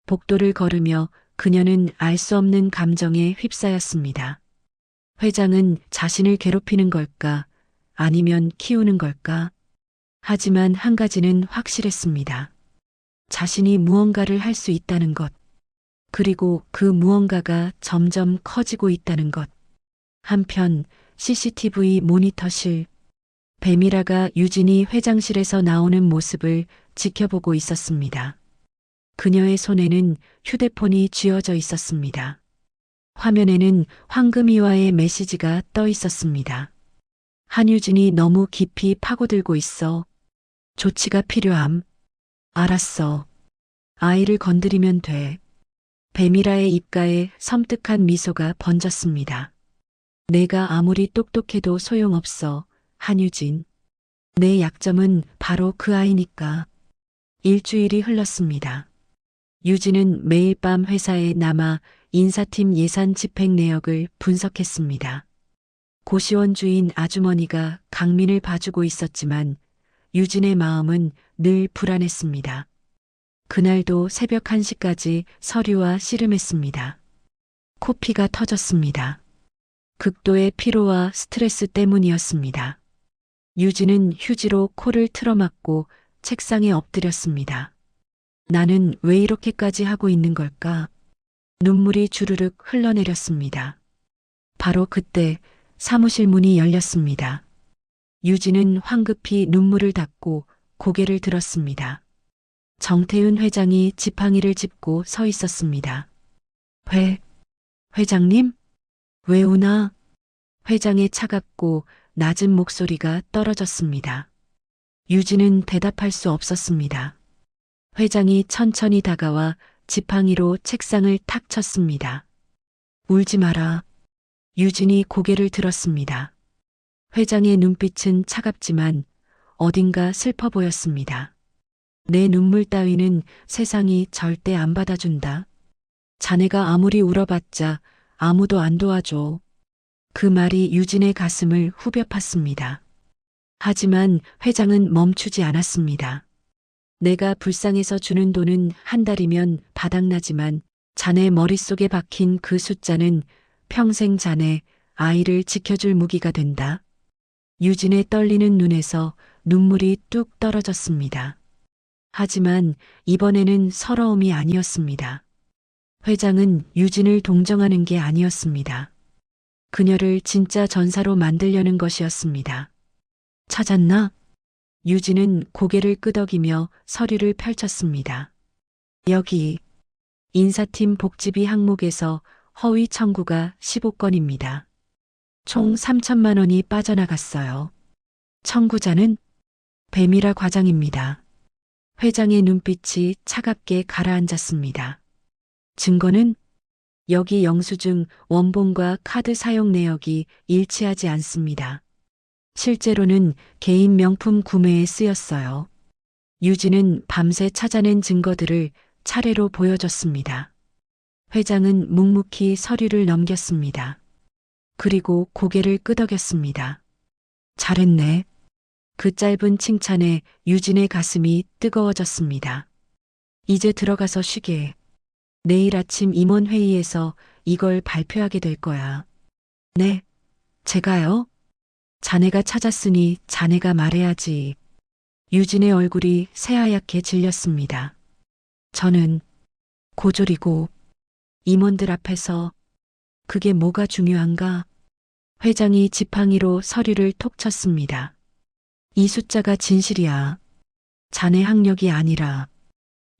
복도를 걸으며 그녀는 알 수 없는 감정에 휩싸였습니다. 회장은 자신을 괴롭히는 걸까? 아니면 키우는 걸까? 하지만 한 가지는 확실했습니다. 자신이 무언가를 할 수 있다는 것. 그리고 그 무언가가 점점 커지고 있다는 것. 한편 CCTV 모니터실. 배미라가 유진이 회장실에서 나오는 모습을 지켜보고 있었습니다. 그녀의 손에는 휴대폰이 쥐어져 있었습니다. 화면에는 황금이와의 메시지가 떠 있었습니다. 한유진이 너무 깊이 파고들고 있어. 조치가 필요함. 알았어. 아이를 건드리면 돼. 배미라의 입가에 섬뜩한 미소가 번졌습니다. 내가 아무리 똑똑해도 소용없어, 한유진. 내 약점은 바로 그 아이니까. 일주일이 흘렀습니다. 유진은 매일 밤 회사에 남아 인사팀 예산 집행 내역을 분석했습니다. 고시원 주인 아주머니가 강민을 봐주고 있었지만 유진의 마음은 늘 불안했습니다. 그날도 새벽 1시까지 서류와 씨름했습니다. 코피가 터졌습니다. 극도의 피로와 스트레스 때문이었습니다. 유진은 휴지로 코를 틀어막고 책상에 엎드렸습니다. 나는 왜 이렇게까지 하고 있는 걸까? 눈물이 주르륵 흘러내렸습니다. 바로 그때 사무실 문이 열렸습니다. 유진은 황급히 눈물을 닦고 고개를 들었습니다. 정태윤 회장이 지팡이를 짚고 서 있었습니다. 회장님? 왜 우나? 회장의 차갑고 낮은 목소리가 떨어졌습니다. 유진은 대답할 수 없었습니다. 회장이 천천히 다가와 지팡이로 책상을 탁 쳤습니다. 울지 마라. 유진이 고개를 들었습니다. 회장의 눈빛은 차갑지만 어딘가 슬퍼 보였습니다. 내 눈물 따위는 세상이 절대 안 받아준다. 자네가 아무리 울어봤자 아무도 안 도와줘. 그 말이 유진의 가슴을 후벼 팠습니다. 하지만 회장은 멈추지 않았습니다. 내가 불쌍해서 주는 돈은 한 달이면 바닥나지만 자네 머릿속에 박힌 그 숫자는 평생 자네 아이를 지켜줄 무기가 된다. 유진의 떨리는 눈에서 눈물이 뚝 떨어졌습니다. 하지만 이번에는 서러움이 아니었습니다. 회장은 유진을 동정하는 게 아니었습니다. 그녀를 진짜 전사로 만들려는 것이었습니다. 찾았나? 유진은 고개를 끄덕이며 서류를 펼쳤습니다. 여기 인사팀 복지비 항목에서 허위 청구가 15건입니다. 총 3천만 원이 빠져나갔어요. 청구자는 배미라 과장입니다. 회장의 눈빛이 차갑게 가라앉았습니다. 증거는 여기 영수증 원본과 카드 사용 내역이 일치하지 않습니다. 실제로는 개인 명품 구매에 쓰였어요. 유진은 밤새 찾아낸 증거들을 차례로 보여줬습니다. 회장은 묵묵히 서류를 넘겼습니다. 그리고 고개를 끄덕였습니다. 잘했네. 그 짧은 칭찬에 유진의 가슴이 뜨거워졌습니다. 이제 들어가서 쉬게 해. 내일 아침 임원회의에서 이걸 발표하게 될 거야. 네, 제가요? 자네가 찾았으니 자네가 말해야지. 유진의 얼굴이 새하얗게 질렸습니다. 저는 고졸이고 임원들 앞에서 그게 뭐가 중요한가? 회장이 지팡이로 서류를 톡 쳤습니다. 이 숫자가 진실이야. 자네 학력이 아니라.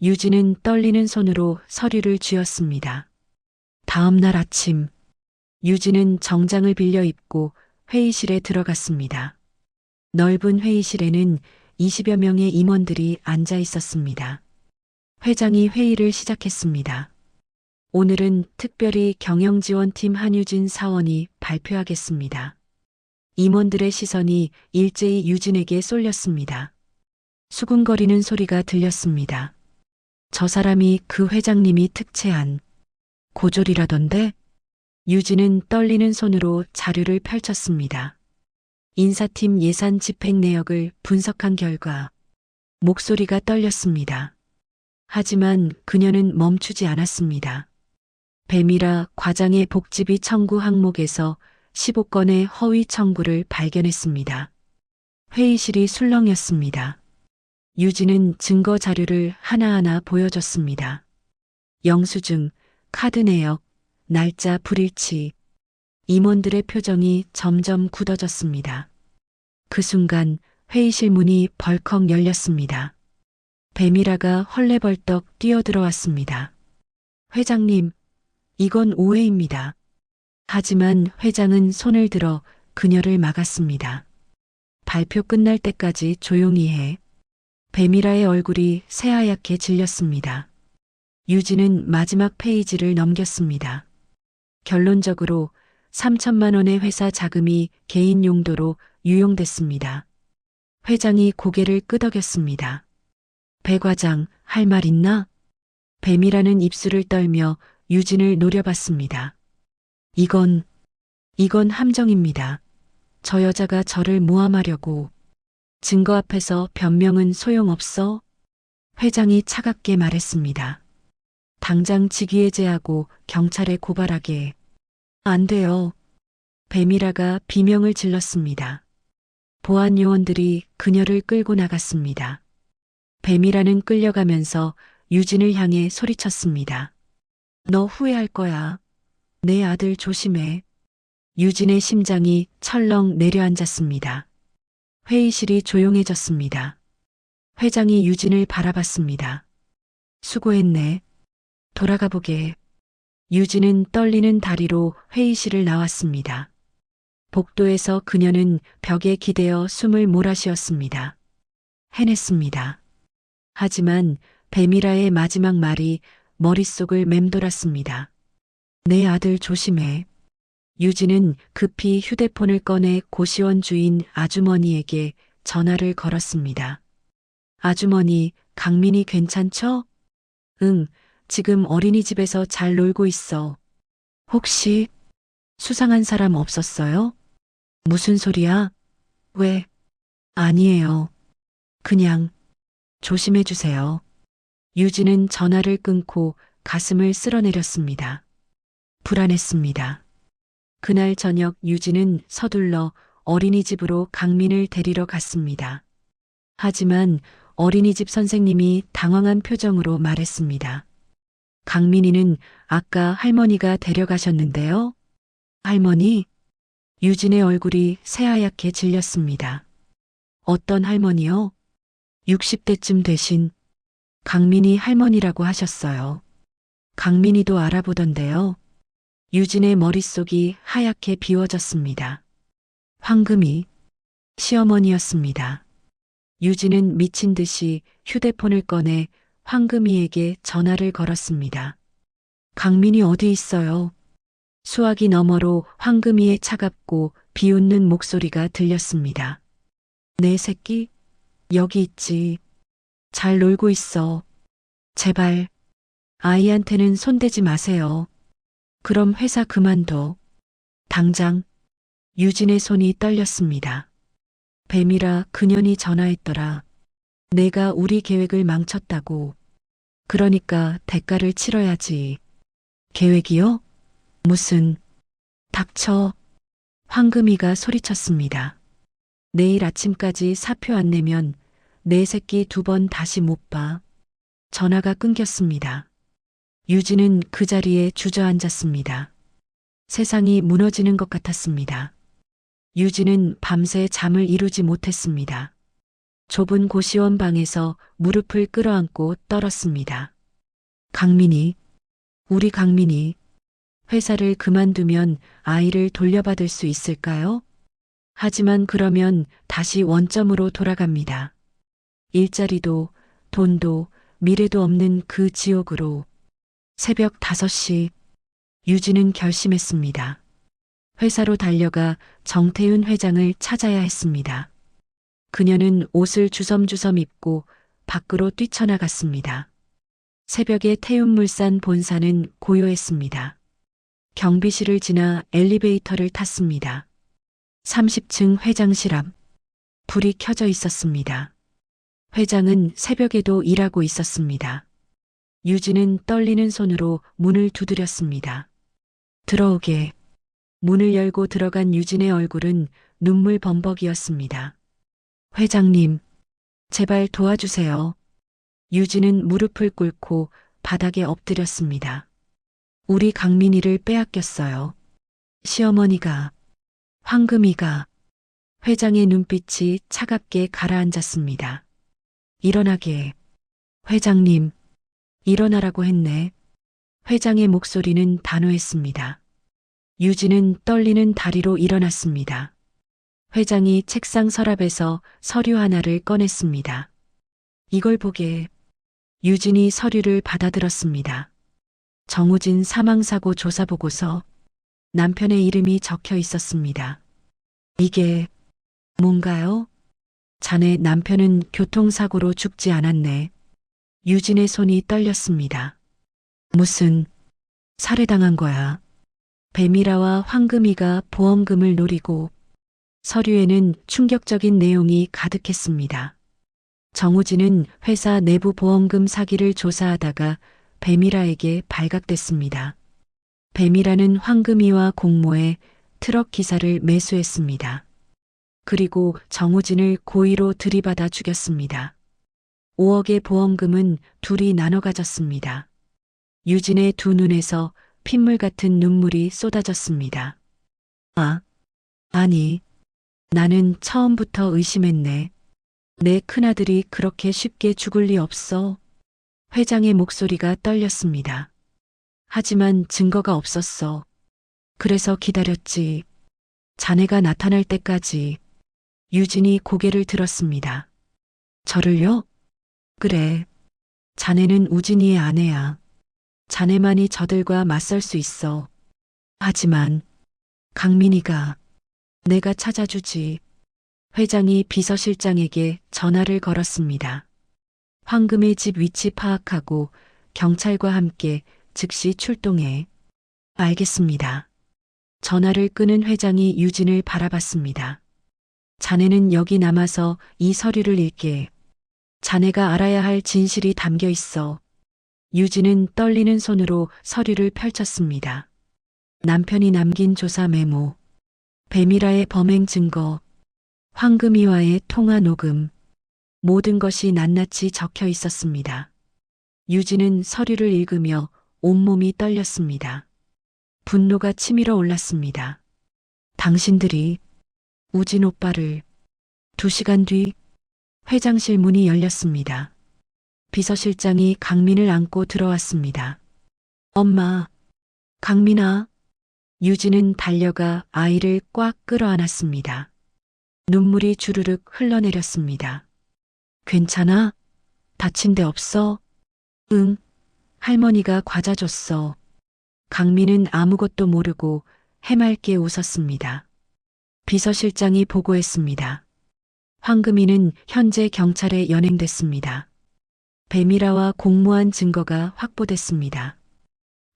유진은 떨리는 손으로 서류를 쥐었습니다. 다음 날 아침, 유진은 정장을 빌려 입고 회의실에 들어갔습니다. 넓은 회의실에는 20여 명의 임원들이 앉아 있었습니다. 회장이 회의를 시작했습니다. 오늘은 특별히 경영지원팀 한유진 사원이 발표하겠습니다. 임원들의 시선이 일제히 유진에게 쏠렸습니다. 수군거리는 소리가 들렸습니다. 저 사람이 그 회장님이 특채한 고졸이라던데? 유진은 떨리는 손으로 자료를 펼쳤습니다. 인사팀 예산 집행 내역을 분석한 결과 목소리가 떨렸습니다. 하지만 그녀는 멈추지 않았습니다. 배미라 과장의 복지비 청구 항목에서 15건의 허위 청구를 발견했습니다. 회의실이 술렁였습니다. 유진은 증거 자료를 하나하나 보여줬습니다. 영수증, 카드 내역, 날짜 불일치. 임원들의 표정이 점점 굳어졌습니다. 그 순간 회의실 문이 벌컥 열렸습니다. 배미라가 헐레벌떡 뛰어들어왔습니다. 회장님, 이건 오해입니다. 하지만 회장은 손을 들어 그녀를 막았습니다. 발표 끝날 때까지 조용히 해. 배미라의 얼굴이 새하얗게 질렸습니다. 유진은 마지막 페이지를 넘겼습니다. 결론적으로 3천만 원의 회사 자금이 개인 용도로 유용됐습니다. 회장이 고개를 끄덕였습니다. 배 과장, 할 말 있나? 배미라는 입술을 떨며 유진을 노려봤습니다. 이건 함정입니다. 저 여자가 저를 모함하려고. 증거 앞에서 변명은 소용없어? 회장이 차갑게 말했습니다. 당장 직위해제하고 경찰에 고발하게. 안 돼요. 배미라가 비명을 질렀습니다. 보안 요원들이 그녀를 끌고 나갔습니다. 배미라는 끌려가면서 유진을 향해 소리쳤습니다. 너 후회할 거야. 내 아들 조심해. 유진의 심장이 철렁 내려앉았습니다. 회의실이 조용해졌습니다. 회장이 유진을 바라봤습니다. 수고했네. 돌아가 보게. 유진은 떨리는 다리로 회의실을 나왔습니다. 복도에서 그녀는 벽에 기대어 숨을 몰아쉬었습니다. 해냈습니다. 하지만 배미라의 마지막 말이 머릿속을 맴돌았습니다. 내 아들 조심해. 유진은 급히 휴대폰을 꺼내 고시원 주인 아주머니에게 전화를 걸었습니다. 아주머니, 강민이 괜찮죠? 응, 지금 어린이집에서 잘 놀고 있어. 혹시 수상한 사람 없었어요? 무슨 소리야? 왜? 아니에요. 그냥 조심해 주세요. 유진은 전화를 끊고 가슴을 쓸어내렸습니다. 불안했습니다. 그날 저녁 유진은 서둘러 어린이집으로 강민을 데리러 갔습니다. 하지만 어린이집 선생님이 당황한 표정으로 말했습니다. 강민이는 아까 할머니가 데려가셨는데요. 할머니? 유진의 얼굴이 새하얗게 질렸습니다. 어떤 할머니요? 60대쯤 되신 강민이 할머니라고 하셨어요. 강민이도 알아보던데요. 유진의 머릿속이 하얗게 비워졌습니다. 황금이 시어머니였습니다. 유진은 미친 듯이 휴대폰을 꺼내 황금이에게 전화를 걸었습니다. 강민이 어디 있어요? 수화기 너머로 황금이의 차갑고 비웃는 목소리가 들렸습니다. 내 새끼? 여기 있지. 잘 놀고 있어. 제발 아이한테는 손대지 마세요. 그럼 회사 그만둬. 당장. 유진의 손이 떨렸습니다. 뱀이라 그년이 전화했더라. 내가 우리 계획을 망쳤다고. 그러니까 대가를 치러야지. 계획이요? 무슨. 닥쳐. 황금이가 소리쳤습니다. 내일 아침까지 사표 안 내면 내 새끼 2번 다시 못 봐. 전화가 끊겼습니다. 유진은 그 자리에 주저앉았습니다. 세상이 무너지는 것 같았습니다. 유진은 밤새 잠을 이루지 못했습니다. 좁은 고시원 방에서 무릎을 끌어안고 떨었습니다. 강민이, 우리 강민이, 회사를 그만두면 아이를 돌려받을 수 있을까요? 하지만 그러면 다시 원점으로 돌아갑니다. 일자리도, 돈도, 미래도 없는 그 지옥으로. 새벽 5시, 유진은 결심했습니다. 회사로 달려가 정태윤 회장을 찾아야 했습니다. 그녀는 옷을 주섬주섬 입고 밖으로 뛰쳐나갔습니다. 새벽에 태운물산 본사는 고요했습니다. 경비실을 지나 엘리베이터를 탔습니다. 30층 회장실 앞, 불이 켜져 있었습니다. 회장은 새벽에도 일하고 있었습니다. 유진은 떨리는 손으로 문을 두드렸습니다. 들어오게. 문을 열고 들어간 유진의 얼굴은 눈물 범벅이었습니다. 회장님, 제발 도와주세요. 유진은 무릎을 꿇고 바닥에 엎드렸습니다. 우리 강민이를 빼앗겼어요. 시어머니가, 황금이가, 회장의 눈빛이 차갑게 가라앉았습니다. 일어나게. 회장님, 일어나라고 했네. 회장의 목소리는 단호했습니다. 유진은 떨리는 다리로 일어났습니다. 회장이 책상 서랍에서 서류 하나를 꺼냈습니다. 이걸 보게. 유진이 서류를 받아들었습니다. 정우진 사망사고 조사보고서. 남편의 이름이 적혀 있었습니다. 이게 뭔가요? 자네 남편은 교통사고로 죽지 않았네. 유진의 손이 떨렸습니다. 무슨 살해당한 거야? 배미라와 황금이가 보험금을 노리고. 서류에는 충격적인 내용이 가득했습니다. 정우진은 회사 내부 보험금 사기를 조사하다가 배미라에게 발각됐습니다. 배미라는 황금이와 공모해 트럭 기사를 매수했습니다. 그리고 정우진을 고의로 들이받아 죽였습니다. 5억의 보험금은 둘이 나눠 가졌습니다. 유진의 두 눈에서 핏물 같은 눈물이 쏟아졌습니다. 아니, 나는 처음부터 의심했네. 내 큰아들이 그렇게 쉽게 죽을 리 없어. 회장의 목소리가 떨렸습니다. 하지만 증거가 없었어. 그래서 기다렸지. 자네가 나타날 때까지. 유진이 고개를 들었습니다. 저를요? 그래. 자네는 우진이의 아내야. 자네만이 저들과 맞설 수 있어. 하지만 강민이가 내가 찾아주지. 회장이 비서실장에게 전화를 걸었습니다. 황금의 집 위치 파악하고 경찰과 함께 즉시 출동해. 알겠습니다. 전화를 끊은 회장이 유진을 바라봤습니다. 자네는 여기 남아서 이 서류를 읽게. 자네가 알아야 할 진실이 담겨 있어. 유진은 떨리는 손으로 서류를 펼쳤습니다. 남편이 남긴 조사 메모, 배미라의 범행 증거, 황금이와의 통화 녹음, 모든 것이 낱낱이 적혀 있었습니다. 유진은 서류를 읽으며 온몸이 떨렸습니다. 분노가 치밀어 올랐습니다. 당신들이 우진 오빠를. 2시간 뒤 회장실 문이 열렸습니다. 비서실장이 강민을 안고 들어왔습니다. 엄마, 강민아. 유진은 달려가 아이를 꽉 끌어안았습니다. 눈물이 주르륵 흘러내렸습니다. 괜찮아? 다친 데 없어? 응, 할머니가 과자 줬어. 강민은 아무것도 모르고 해맑게 웃었습니다. 비서실장이 보고했습니다. 황금이는 현재 경찰에 연행됐습니다. 배미라와 공모한 증거가 확보됐습니다.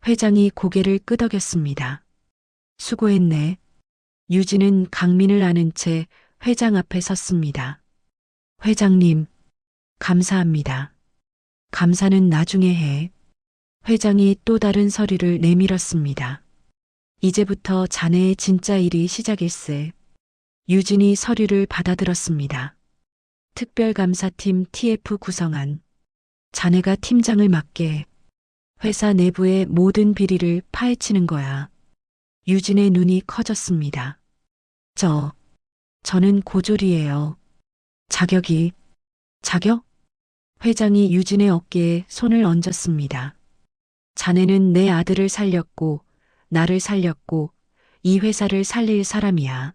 회장이 고개를 끄덕였습니다. 수고했네. 유진은 강민을 안은 채 회장 앞에 섰습니다. 회장님, 감사합니다. 감사는 나중에 해. 회장이 또 다른 서류를 내밀었습니다. 이제부터 자네의 진짜 일이 시작일세. 유진이 서류를 받아들었습니다. 특별감사팀 TF 구성안. 자네가 팀장을 맡게. 회사 내부의 모든 비리를 파헤치는 거야. 유진의 눈이 커졌습니다. 저는 고졸이에요. 자격? 회장이 유진의 어깨에 손을 얹었습니다. 자네는 내 아들을 살렸고, 나를 살렸고, 이 회사를 살릴 사람이야.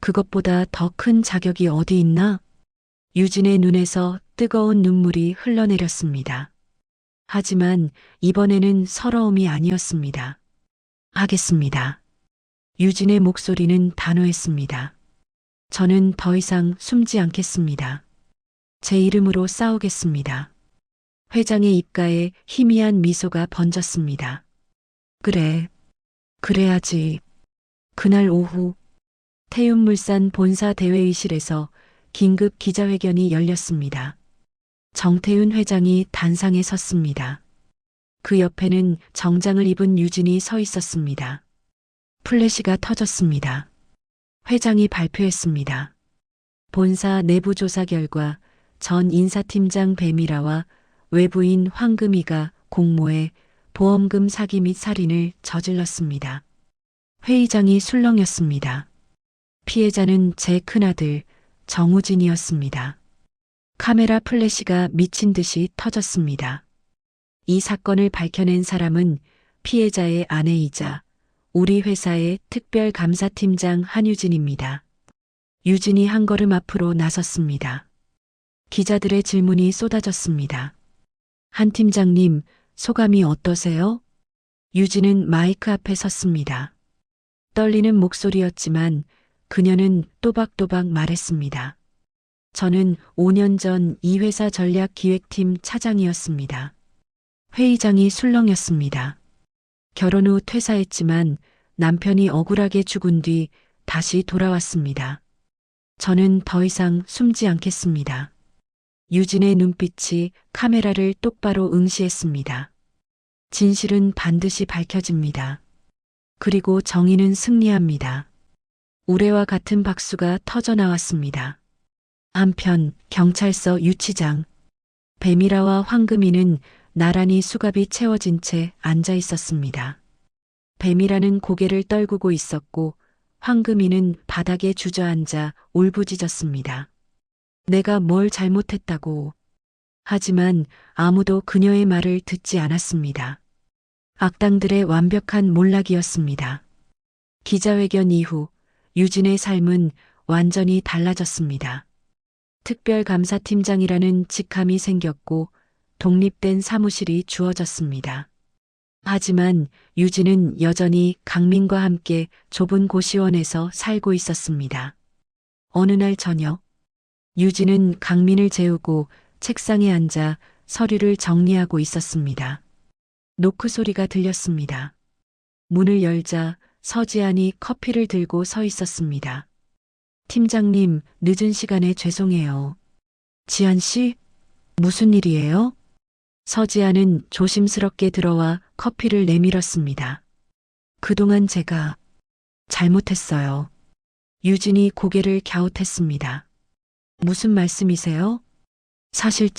그것보다 더 큰 자격이 어디 있나? 유진의 눈에서 뜨거운 눈물이 흘러내렸습니다. 하지만 이번에는 서러움이 아니었습니다. 하겠습니다. 유진의 목소리는 단호했습니다. 저는 더 이상 숨지 않겠습니다. 제 이름으로 싸우겠습니다. 회장의 입가에 희미한 미소가 번졌습니다. 그래, 그래야지. 그날 오후 태윤물산 본사 대회의실에서 긴급 기자회견이 열렸습니다. 정태윤 회장이 단상에 섰습니다. 그 옆에는 정장을 입은 유진이 서 있었습니다. 플래시가 터졌습니다. 회장이 발표했습니다. 본사 내부 조사 결과 전 인사팀장 배미라와 외부인 황금이가 공모해 보험금 사기 및 살인을 저질렀습니다. 회의장이 술렁였습니다. 피해자는 제 큰아들 정우진이었습니다. 카메라 플래시가 미친 듯이 터졌습니다. 이 사건을 밝혀낸 사람은 피해자의 아내이자 우리 회사의 특별감사팀장 한유진입니다. 유진이 한 걸음 앞으로 나섰습니다. 기자들의 질문이 쏟아졌습니다. 한 팀장님, 소감이 어떠세요? 유진은 마이크 앞에 섰습니다. 떨리는 목소리였지만 그녀는 또박또박 말했습니다. 저는 5년 전 이 회사 전략기획팀 차장이었습니다. 회의장이 술렁였습니다. 결혼 후 퇴사했지만 남편이 억울하게 죽은 뒤 다시 돌아왔습니다. 저는 더 이상 숨지 않겠습니다. 유진의 눈빛이 카메라를 똑바로 응시했습니다. 진실은 반드시 밝혀집니다. 그리고 정의는 승리합니다. 우레와 같은 박수가 터져 나왔습니다. 한편 경찰서 유치장. 배미라와 황금이는 나란히 수갑이 채워진 채 앉아 있었습니다. 배미라는 고개를 떨구고 있었고 황금이는 바닥에 주저앉아 울부짖었습니다. 내가 뭘 잘못했다고. 하지만 아무도 그녀의 말을 듣지 않았습니다. 악당들의 완벽한 몰락이었습니다. 기자회견 이후 유진의 삶은 완전히 달라졌습니다. 특별감사팀장이라는 직함이 생겼고 독립된 사무실이 주어졌습니다. 하지만 유진은 여전히 강민과 함께 좁은 고시원에서 살고 있었습니다. 어느 날 저녁, 유진은 강민을 재우고 책상에 앉아 서류를 정리하고 있었습니다. 노크 소리가 들렸습니다. 문을 열자 서지안이 커피를 들고 서 있었습니다. 팀장님, 늦은 시간에 죄송해요. 지안 씨? 무슨 일이에요? 서지안은 조심스럽게 들어와 커피를 내밀었습니다. 그동안 제가 잘못했어요. 유진이 고개를 갸웃했습니다. 무슨 말씀이세요? 사실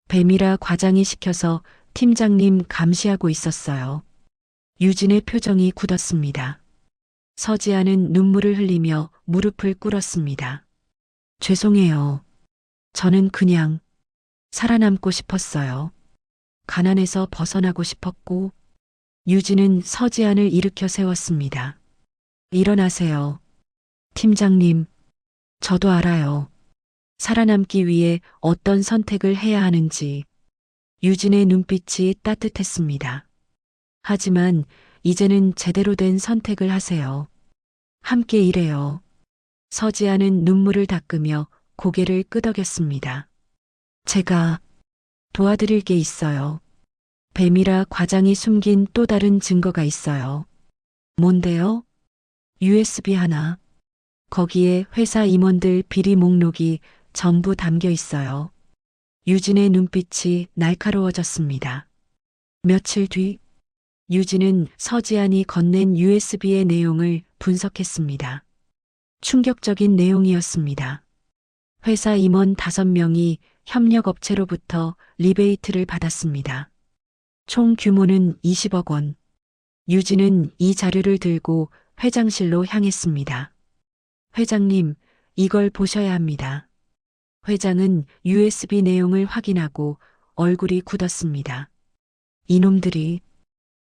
배미라 과장이 시켜서 팀장님 감시하고 있었어요. 유진의 표정이 굳었습니다. 서지아는 눈물을 흘리며 무릎을 꿇었습니다. 죄송해요. 저는 그냥 살아남고 싶었어요. 가난에서 벗어나고 싶었고. 유진은 서지안을 일으켜 세웠습니다. 일어나세요. 팀장님, 저도 알아요. 살아남기 위해 어떤 선택을 해야 하는지. 유진의 눈빛이 따뜻했습니다. 하지만 이제는 제대로 된 선택을 하세요. 함께 일해요. 서지아는 눈물을 닦으며 고개를 끄덕였습니다. 제가 도와드릴 게 있어요. 배미라 과장이 숨긴 또 다른 증거가 있어요. 뭔데요? USB 하나. 거기에 회사 임원들 비리 목록이 전부 담겨 있어요. 유진의 눈빛이 날카로워졌습니다. 며칠 뒤, 유진은 서지안이 건넨 USB의 내용을 분석했습니다. 충격적인 내용이었습니다. 회사 임원 5명이 협력업체로부터 리베이트를 받았습니다. 총 규모는 20억 원. 유진은 이 자료를 들고 회장실로 향했습니다. 회장님, 이걸 보셔야 합니다. 회장은 USB 내용을 확인하고 얼굴이 굳었습니다. 이놈들이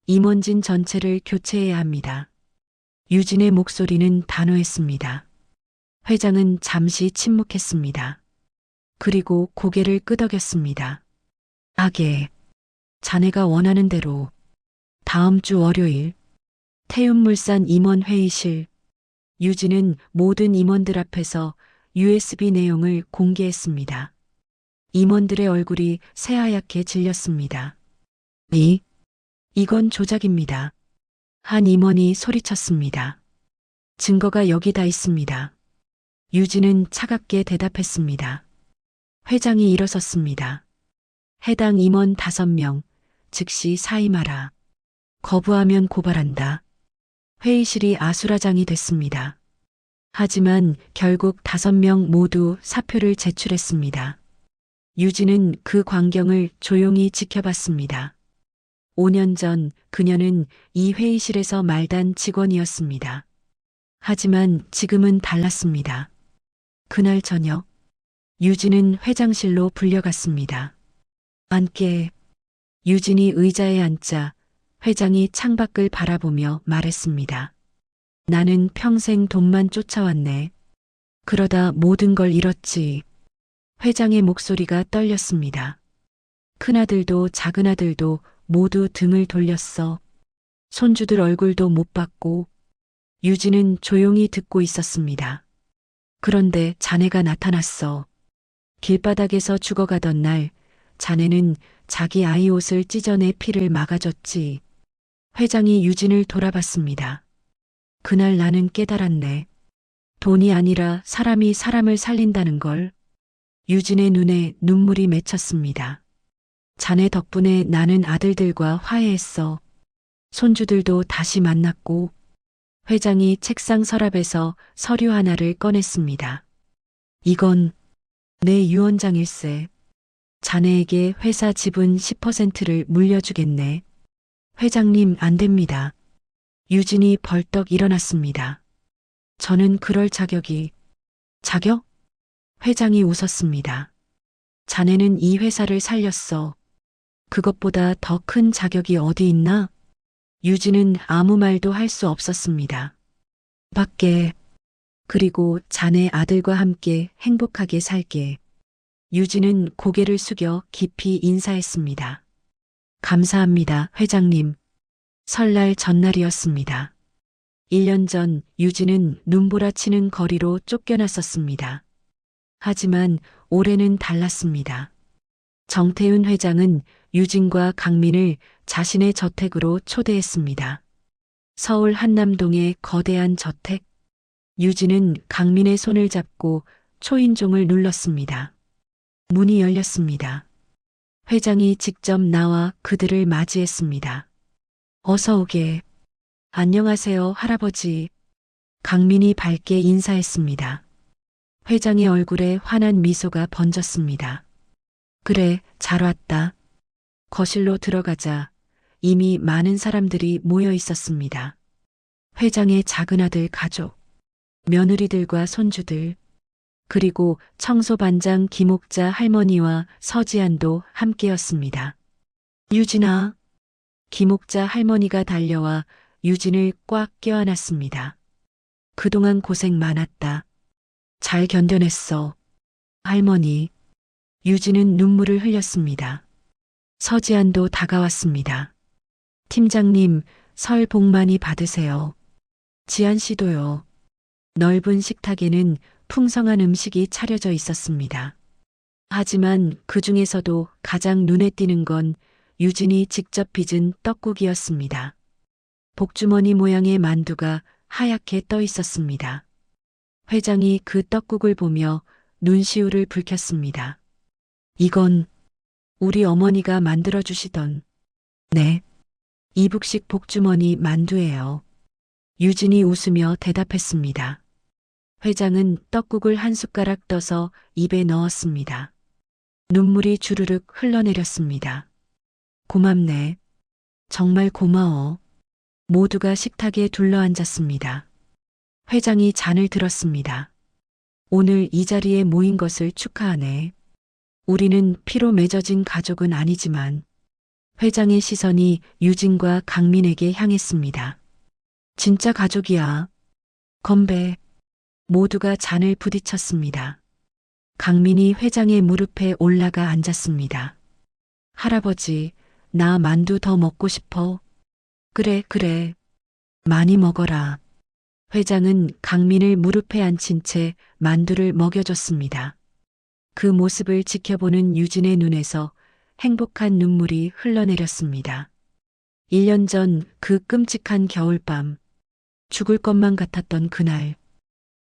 임원진 전체를 교체해야 합니다. 유진의 목소리는 단호했습니다. 회장은 잠시 침묵했습니다. 그리고 고개를 끄덕였습니다. 아게, 자네가 원하는 대로 다음 주 월요일 태운물산 임원 회의실. 유진은 모든 임원들 앞에서 USB 내용을 공개했습니다. 임원들의 얼굴이 새하얗게 질렸습니다. 이건 조작입니다. 한 임원이 소리쳤습니다. 증거가 여기 다 있습니다. 유진은 차갑게 대답했습니다. 회장이 일어섰습니다. 해당 임원 5명, 즉시 사임하라. 거부하면 고발한다. 회의실이 아수라장이 됐습니다. 하지만 결국 5명 모두 사표를 제출했습니다. 유진은 그 광경을 조용히 지켜봤습니다. 5년 전 그녀는 이 회의실에서 말단 직원이었습니다. 하지만 지금은 달랐습니다. 그날 저녁, 유진은 회장실로 불려갔습니다. 앉게. 유진이 의자에 앉자 회장이 창밖을 바라보며 말했습니다. 나는 평생 돈만 쫓아왔네. 그러다 모든 걸 잃었지. 회장의 목소리가 떨렸습니다. 큰아들도 작은아들도 모두 등을 돌렸어. 손주들 얼굴도 못 봤고. 유진은 조용히 듣고 있었습니다. 그런데 자네가 나타났어. 길바닥에서 죽어가던 날 자네는 자기 아이 옷을 찢어내 피를 막아줬지. 회장이 유진을 돌아봤습니다. 그날 나는 깨달았네. 돈이 아니라 사람이 사람을 살린다는 걸. 유진의 눈에 눈물이 맺혔습니다. 자네 덕분에 나는 아들들과 화해했어. 손주들도 다시 만났고. 회장이 책상 서랍에서 서류 하나를 꺼냈습니다. 이건 내 유언장일세. 자네에게 회사 지분 10%를 물려주겠네. 회장님, 안 됩니다. 유진이 벌떡 일어났습니다. 저는 그럴 자격? 회장이 웃었습니다. 자네는 이 회사를 살렸어. 그것보다 더 큰 자격이 어디 있나? 유진은 아무 말도 할 수 없었습니다. 밖에. 그리고 자네 아들과 함께 행복하게 살게. 유진은 고개를 숙여 깊이 인사했습니다. 감사합니다, 회장님. 설날 전날이었습니다. 1년 전 유진은 눈보라치는 거리로 쫓겨났었습니다. 하지만 올해는 달랐습니다. 정태윤 회장은 유진과 강민을 자신의 저택으로 초대했습니다. 서울 한남동의 거대한 저택. 유진은 강민의 손을 잡고 초인종을 눌렀습니다. 문이 열렸습니다. 회장이 직접 나와 그들을 맞이했습니다. 어서 오게. 안녕하세요, 할아버지. 강민이 밝게 인사했습니다. 회장의 얼굴에 환한 미소가 번졌습니다. 그래, 잘 왔다. 거실로 들어가자 이미 많은 사람들이 모여 있었습니다. 회장의 작은아들 가족, 며느리들과 손주들, 그리고 청소반장 김옥자 할머니와 서지안도 함께였습니다. 유진아. 김옥자 할머니가 달려와 유진을 꽉 껴안았습니다. 그동안 고생 많았다. 잘 견뎌냈어. 할머니. 유진은 눈물을 흘렸습니다. 서지안도 다가왔습니다. 팀장님, 설 복 많이 받으세요. 지안 씨도요. 넓은 식탁에는 풍성한 음식이 차려져 있었습니다. 하지만 그 중에서도 가장 눈에 띄는 건 유진이 직접 빚은 떡국이었습니다. 복주머니 모양의 만두가 하얗게 떠 있었습니다. 회장이 그 떡국을 보며 눈시울을 붉혔습니다. 이건 우리 어머니가 만들어주시던. 네. 이북식 복주머니 만두예요. 유진이 웃으며 대답했습니다. 회장은 떡국을 한 숟가락 떠서 입에 넣었습니다. 눈물이 주르륵 흘러내렸습니다. 고맙네. 정말 고마워. 모두가 식탁에 둘러앉았습니다. 회장이 잔을 들었습니다. 오늘 이 자리에 모인 것을 축하하네. 우리는 피로 맺어진 가족은 아니지만. 회장의 시선이 유진과 강민에게 향했습니다. 진짜 가족이야. 건배. 모두가 잔을 부딪혔습니다. 강민이 회장의 무릎에 올라가 앉았습니다. 할아버지, 나 만두 더 먹고 싶어. 그래, 그래. 많이 먹어라. 회장은 강민을 무릎에 앉힌 채 만두를 먹여줬습니다. 그 모습을 지켜보는 유진의 눈에서 행복한 눈물이 흘러내렸습니다. 1년 전 그 끔찍한 겨울밤, 죽을 것만 같았던 그날.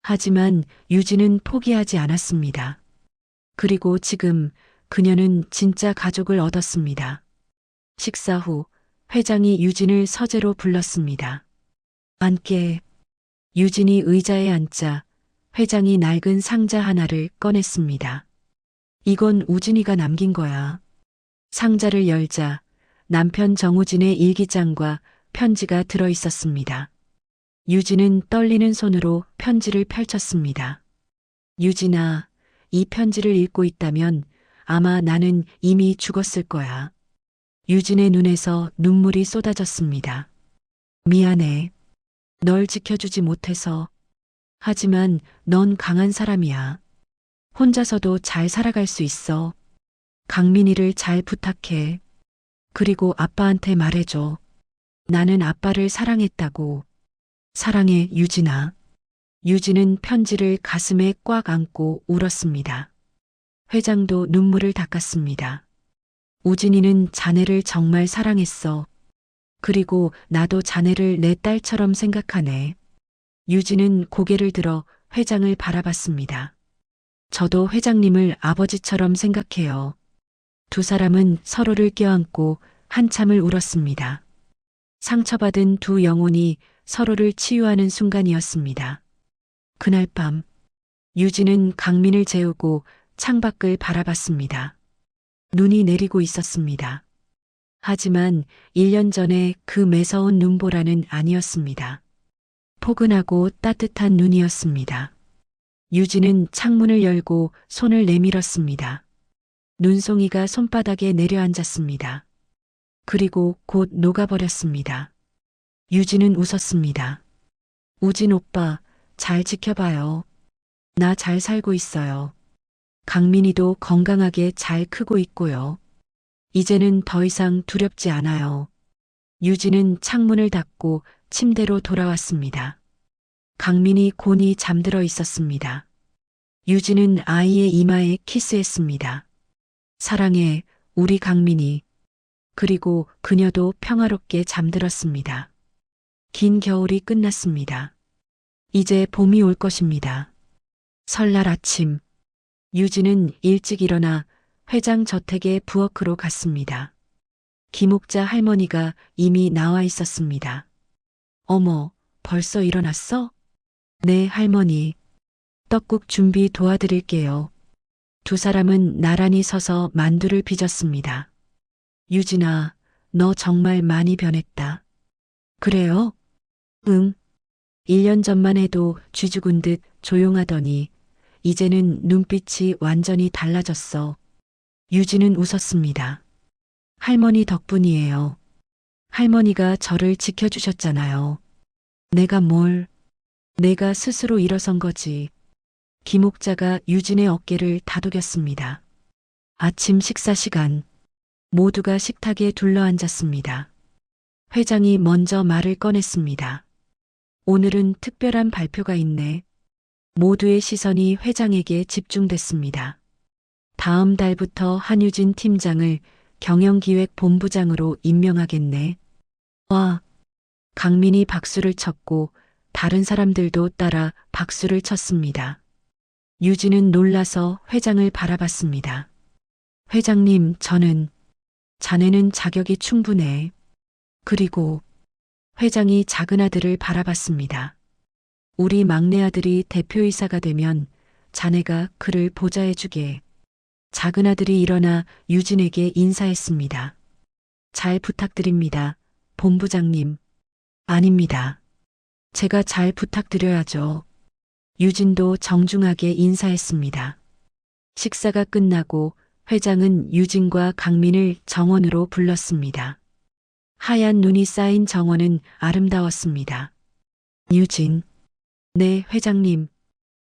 하지만 유진은 포기하지 않았습니다. 그리고 지금 그녀는 진짜 가족을 얻었습니다. 식사 후 회장이 유진을 서재로 불렀습니다. 앉게. 유진이 의자에 앉자 회장이 낡은 상자 하나를 꺼냈습니다. 이건 우진이가 남긴 거야. 상자를 열자 남편 정우진의 일기장과 편지가 들어 있었습니다. 유진은 떨리는 손으로 편지를 펼쳤습니다. 유진아, 이 편지를 읽고 있다면 아마 나는 이미 죽었을 거야. 유진의 눈에서 눈물이 쏟아졌습니다. 미안해. 널 지켜주지 못해서. 하지만 넌 강한 사람이야. 혼자서도 잘 살아갈 수 있어. 강민이를 잘 부탁해. 그리고 아빠한테 말해줘. 나는 아빠를 사랑했다고. 사랑해, 유진아. 유진은 편지를 가슴에 꽉 안고 울었습니다. 회장도 눈물을 닦았습니다. 우진이는 자네를 정말 사랑했어. 그리고 나도 자네를 내 딸처럼 생각하네. 유진은 고개를 들어 회장을 바라봤습니다. 저도 회장님을 아버지처럼 생각해요. 두 사람은 서로를 껴안고 한참을 울었습니다. 상처받은 두 영혼이 서로를 치유하는 순간이었습니다. 그날 밤, 유진은 강민을 재우고 창밖을 바라봤습니다. 눈이 내리고 있었습니다. 하지만 1년 전에 그 매서운 눈보라는 아니었습니다. 포근하고 따뜻한 눈이었습니다. 유진은 창문을 열고 손을 내밀었습니다. 눈송이가 손바닥에 내려앉았습니다. 그리고 곧 녹아버렸습니다. 유진은 웃었습니다. 우진 오빠, 잘 지켜봐요. 나 잘 살고 있어요. 강민이도 건강하게 잘 크고 있고요. 이제는 더 이상 두렵지 않아요. 유진은 창문을 닫고 침대로 돌아왔습니다. 강민이 곤히 잠들어 있었습니다. 유진은 아이의 이마에 키스했습니다. 사랑해, 우리 강민이. 그리고 그녀도 평화롭게 잠들었습니다. 긴 겨울이 끝났습니다. 이제 봄이 올 것입니다. 설날 아침, 유진은 일찍 일어나 회장 저택의 부엌으로 갔습니다. 김옥자 할머니가 이미 나와 있었습니다. 어머, 벌써 일어났어? 네, 할머니. 떡국 준비 도와드릴게요. 두 사람은 나란히 서서 만두를 빚었습니다. 유진아, 너 정말 많이 변했다. 그래요? 응. 1년 전만 해도 쥐죽은 듯 조용하더니 이제는 눈빛이 완전히 달라졌어. 유진은 웃었습니다. 할머니 덕분이에요. 할머니가 저를 지켜주셨잖아요. 내가 스스로 일어선 거지. 김옥자가 유진의 어깨를 다독였습니다. 아침 식사 시간. 모두가 식탁에 둘러앉았습니다. 회장이 먼저 말을 꺼냈습니다. 오늘은 특별한 발표가 있네. 모두의 시선이 회장에게 집중됐습니다. 다음 달부터 한유진 팀장을 경영기획본부장으로 임명하겠네. 와, 강민이 박수를 쳤고 다른 사람들도 따라 박수를 쳤습니다. 유진은 놀라서 회장을 바라봤습니다. 회장님, 자네는 자격이 충분해. 그리고 회장이 작은 아들을 바라봤습니다. 우리 막내 아들이 대표이사가 되면 자네가 그를 보좌해주게. 작은 아들이 일어나 유진에게 인사했습니다. 잘 부탁드립니다, 본부장님. 아닙니다. 제가 잘 부탁드려야죠. 유진도 정중하게 인사했습니다. 식사가 끝나고 회장은 유진과 강민을 정원으로 불렀습니다. 하얀 눈이 쌓인 정원은 아름다웠습니다. 유진. 네, 회장님.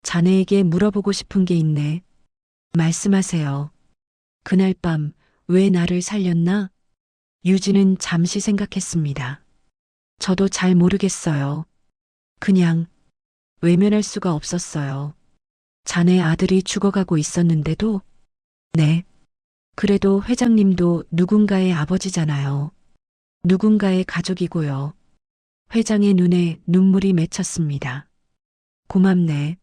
자네에게 물어보고 싶은 게 있네. 말씀하세요. 그날 밤 왜 나를 살렸나? 유진은 잠시 생각했습니다. 저도 잘 모르겠어요. 그냥 외면할 수가 없었어요. 자네 아들이 죽어가고 있었는데도. 네. 그래도 회장님도 누군가의 아버지잖아요. 누군가의 가족이고요. 회장의 눈에 눈물이 맺혔습니다. 고맙네.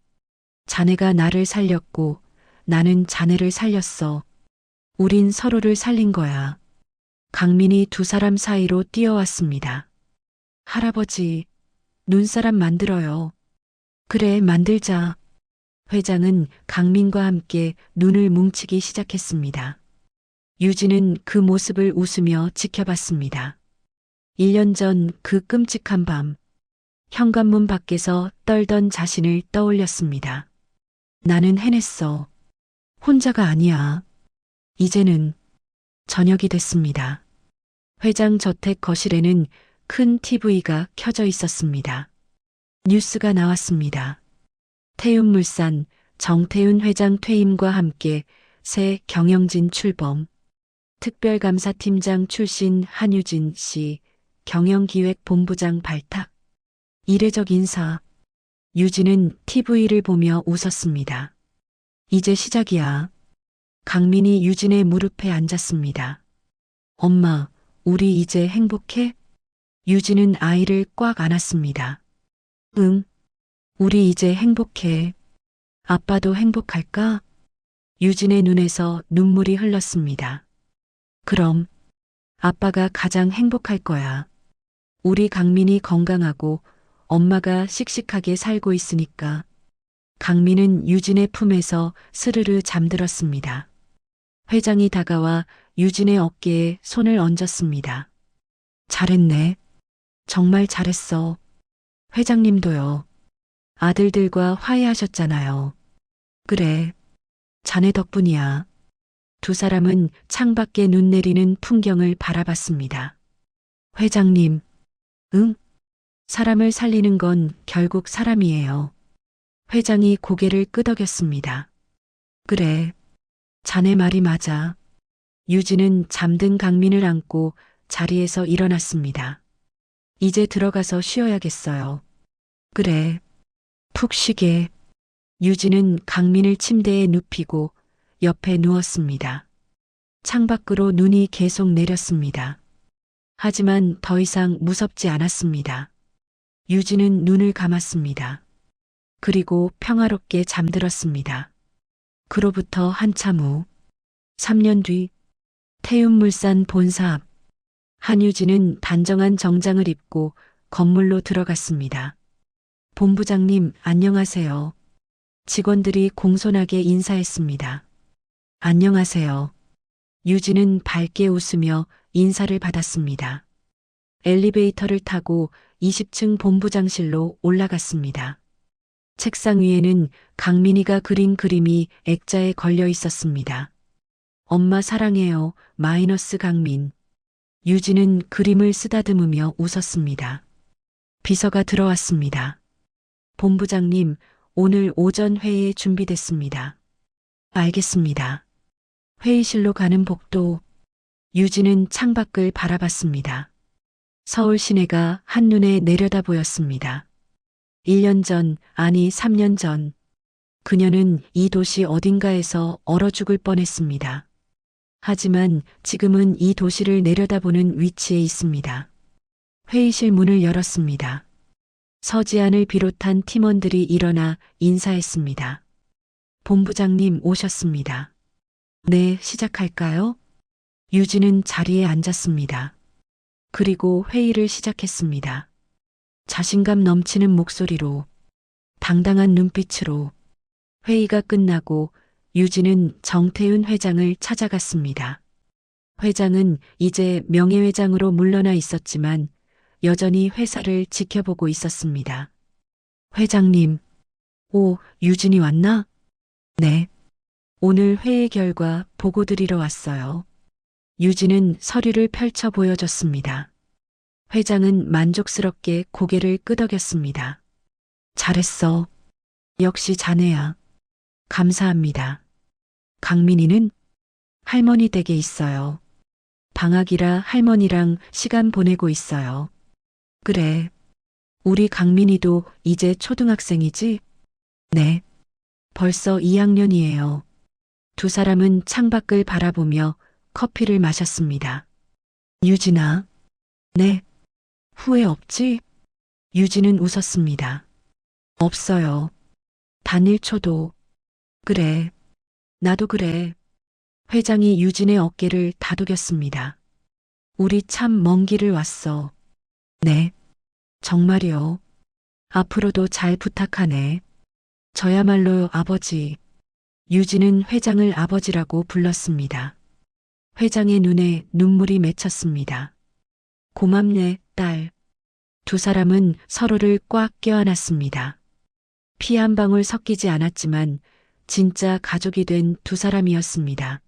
자네가 나를 살렸고 나는 자네를 살렸어. 우린 서로를 살린 거야. 강민이 두 사람 사이로 뛰어왔습니다. 할아버지, 눈사람 만들어요. 그래, 만들자. 회장은 강민과 함께 눈을 뭉치기 시작했습니다. 유진은 그 모습을 웃으며 지켜봤습니다. 1년 전 그 끔찍한 밤, 현관문 밖에서 떨던 자신을 떠올렸습니다. 나는 해냈어. 혼자가 아니야. 이제는 저녁이 됐습니다. 회장 저택 거실에는 큰 TV가 켜져 있었습니다. 뉴스가 나왔습니다. 태윤물산 정태윤 회장 퇴임과 함께 새 경영진 출범, 특별감사팀장 출신 한유진 씨, 경영기획본부장 발탁. 이례적 인사. 유진은 TV를 보며 웃었습니다. 이제 시작이야. 강민이 유진의 무릎에 앉았습니다. 엄마, 우리 이제 행복해? 유진은 아이를 꽉 안았습니다. 응, 우리 이제 행복해. 아빠도 행복할까? 유진의 눈에서 눈물이 흘렀습니다. 그럼, 아빠가 가장 행복할 거야. 우리 강민이 건강하고 엄마가 씩씩하게 살고 있으니까. 강민은 유진의 품에서 스르르 잠들었습니다. 회장이 다가와 유진의 어깨에 손을 얹었습니다. 잘했네. 정말 잘했어. 회장님도요. 아들들과 화해하셨잖아요. 그래. 자네 덕분이야. 두 사람은 창밖에 눈 내리는 풍경을 바라봤습니다. 회장님, 응? 사람을 살리는 건 결국 사람이에요. 회장이 고개를 끄덕였습니다. 그래. 자네 말이 맞아. 유진은 잠든 강민을 안고 자리에서 일어났습니다. 이제 들어가서 쉬어야겠어요. 그래. 푹 쉬게. 유진은 강민을 침대에 눕히고 옆에 누웠습니다. 창밖으로 눈이 계속 내렸습니다. 하지만 더 이상 무섭지 않았습니다. 유진은 눈을 감았습니다. 그리고 평화롭게 잠들었습니다. 그로부터 한참 후, 3년 뒤, 태윤물산 본사 앞, 한유진은 단정한 정장을 입고 건물로 들어갔습니다. 본부장님, 안녕하세요. 직원들이 공손하게 인사했습니다. 안녕하세요. 유진은 밝게 웃으며 인사를 받았습니다. 엘리베이터를 타고 20층 본부장실로 올라갔습니다. 책상 위에는 강민이가 그린 그림이 액자에 걸려 있었습니다. 엄마 사랑해요, 마이너스 강민. 유진은 그림을 쓰다듬으며 웃었습니다. 비서가 들어왔습니다. 본부장님, 오늘 오전 회의 준비됐습니다. 알겠습니다. 회의실로 가는 복도. 유진은 창밖을 바라봤습니다. 서울 시내가 한눈에 내려다 보였습니다. 1년 전, 아니 3년 전, 그녀는 이 도시 어딘가에서 얼어 죽을 뻔했습니다. 하지만 지금은 이 도시를 내려다보는 위치에 있습니다. 회의실 문을 열었습니다. 서지안을 비롯한 팀원들이 일어나 인사했습니다. 본부장님 오셨습니다. 네, 시작할까요? 유진은 자리에 앉았습니다. 그리고 회의를 시작했습니다. 자신감 넘치는 목소리로, 당당한 눈빛으로. 회의가 끝나고 유진은 정태윤 회장을 찾아갔습니다. 회장은 이제 명예회장으로 물러나 있었지만 여전히 회사를 지켜보고 있었습니다. 회장님, 오, 유진이 왔나? 네. 오늘 회의 결과 보고 드리러 왔어요. 유진은 서류를 펼쳐 보여줬습니다. 회장은 만족스럽게 고개를 끄덕였습니다. 잘했어. 역시 자네야. 감사합니다. 강민이는 할머니 댁에 있어요. 방학이라 할머니랑 시간 보내고 있어요. 그래. 우리 강민이도 이제 초등학생이지? 네. 벌써 2학년이에요. 두 사람은 창밖을 바라보며 커피를 마셨습니다. 유진아. 네. 후회 없지? 유진은 웃었습니다. 없어요. 단 1초도. 그래. 나도 그래. 회장이 유진의 어깨를 다독였습니다. 우리 참 먼 길을 왔어. 네. 정말이요. 앞으로도 잘 부탁하네. 저야말로 아버지. 유진은 회장을 아버지라고 불렀습니다. 회장의 눈에 눈물이 맺혔습니다. 고맙네, 딸. 두 사람은 서로를 꽉 껴안았습니다. 피 한 방울 섞이지 않았지만 진짜 가족이 된 두 사람이었습니다.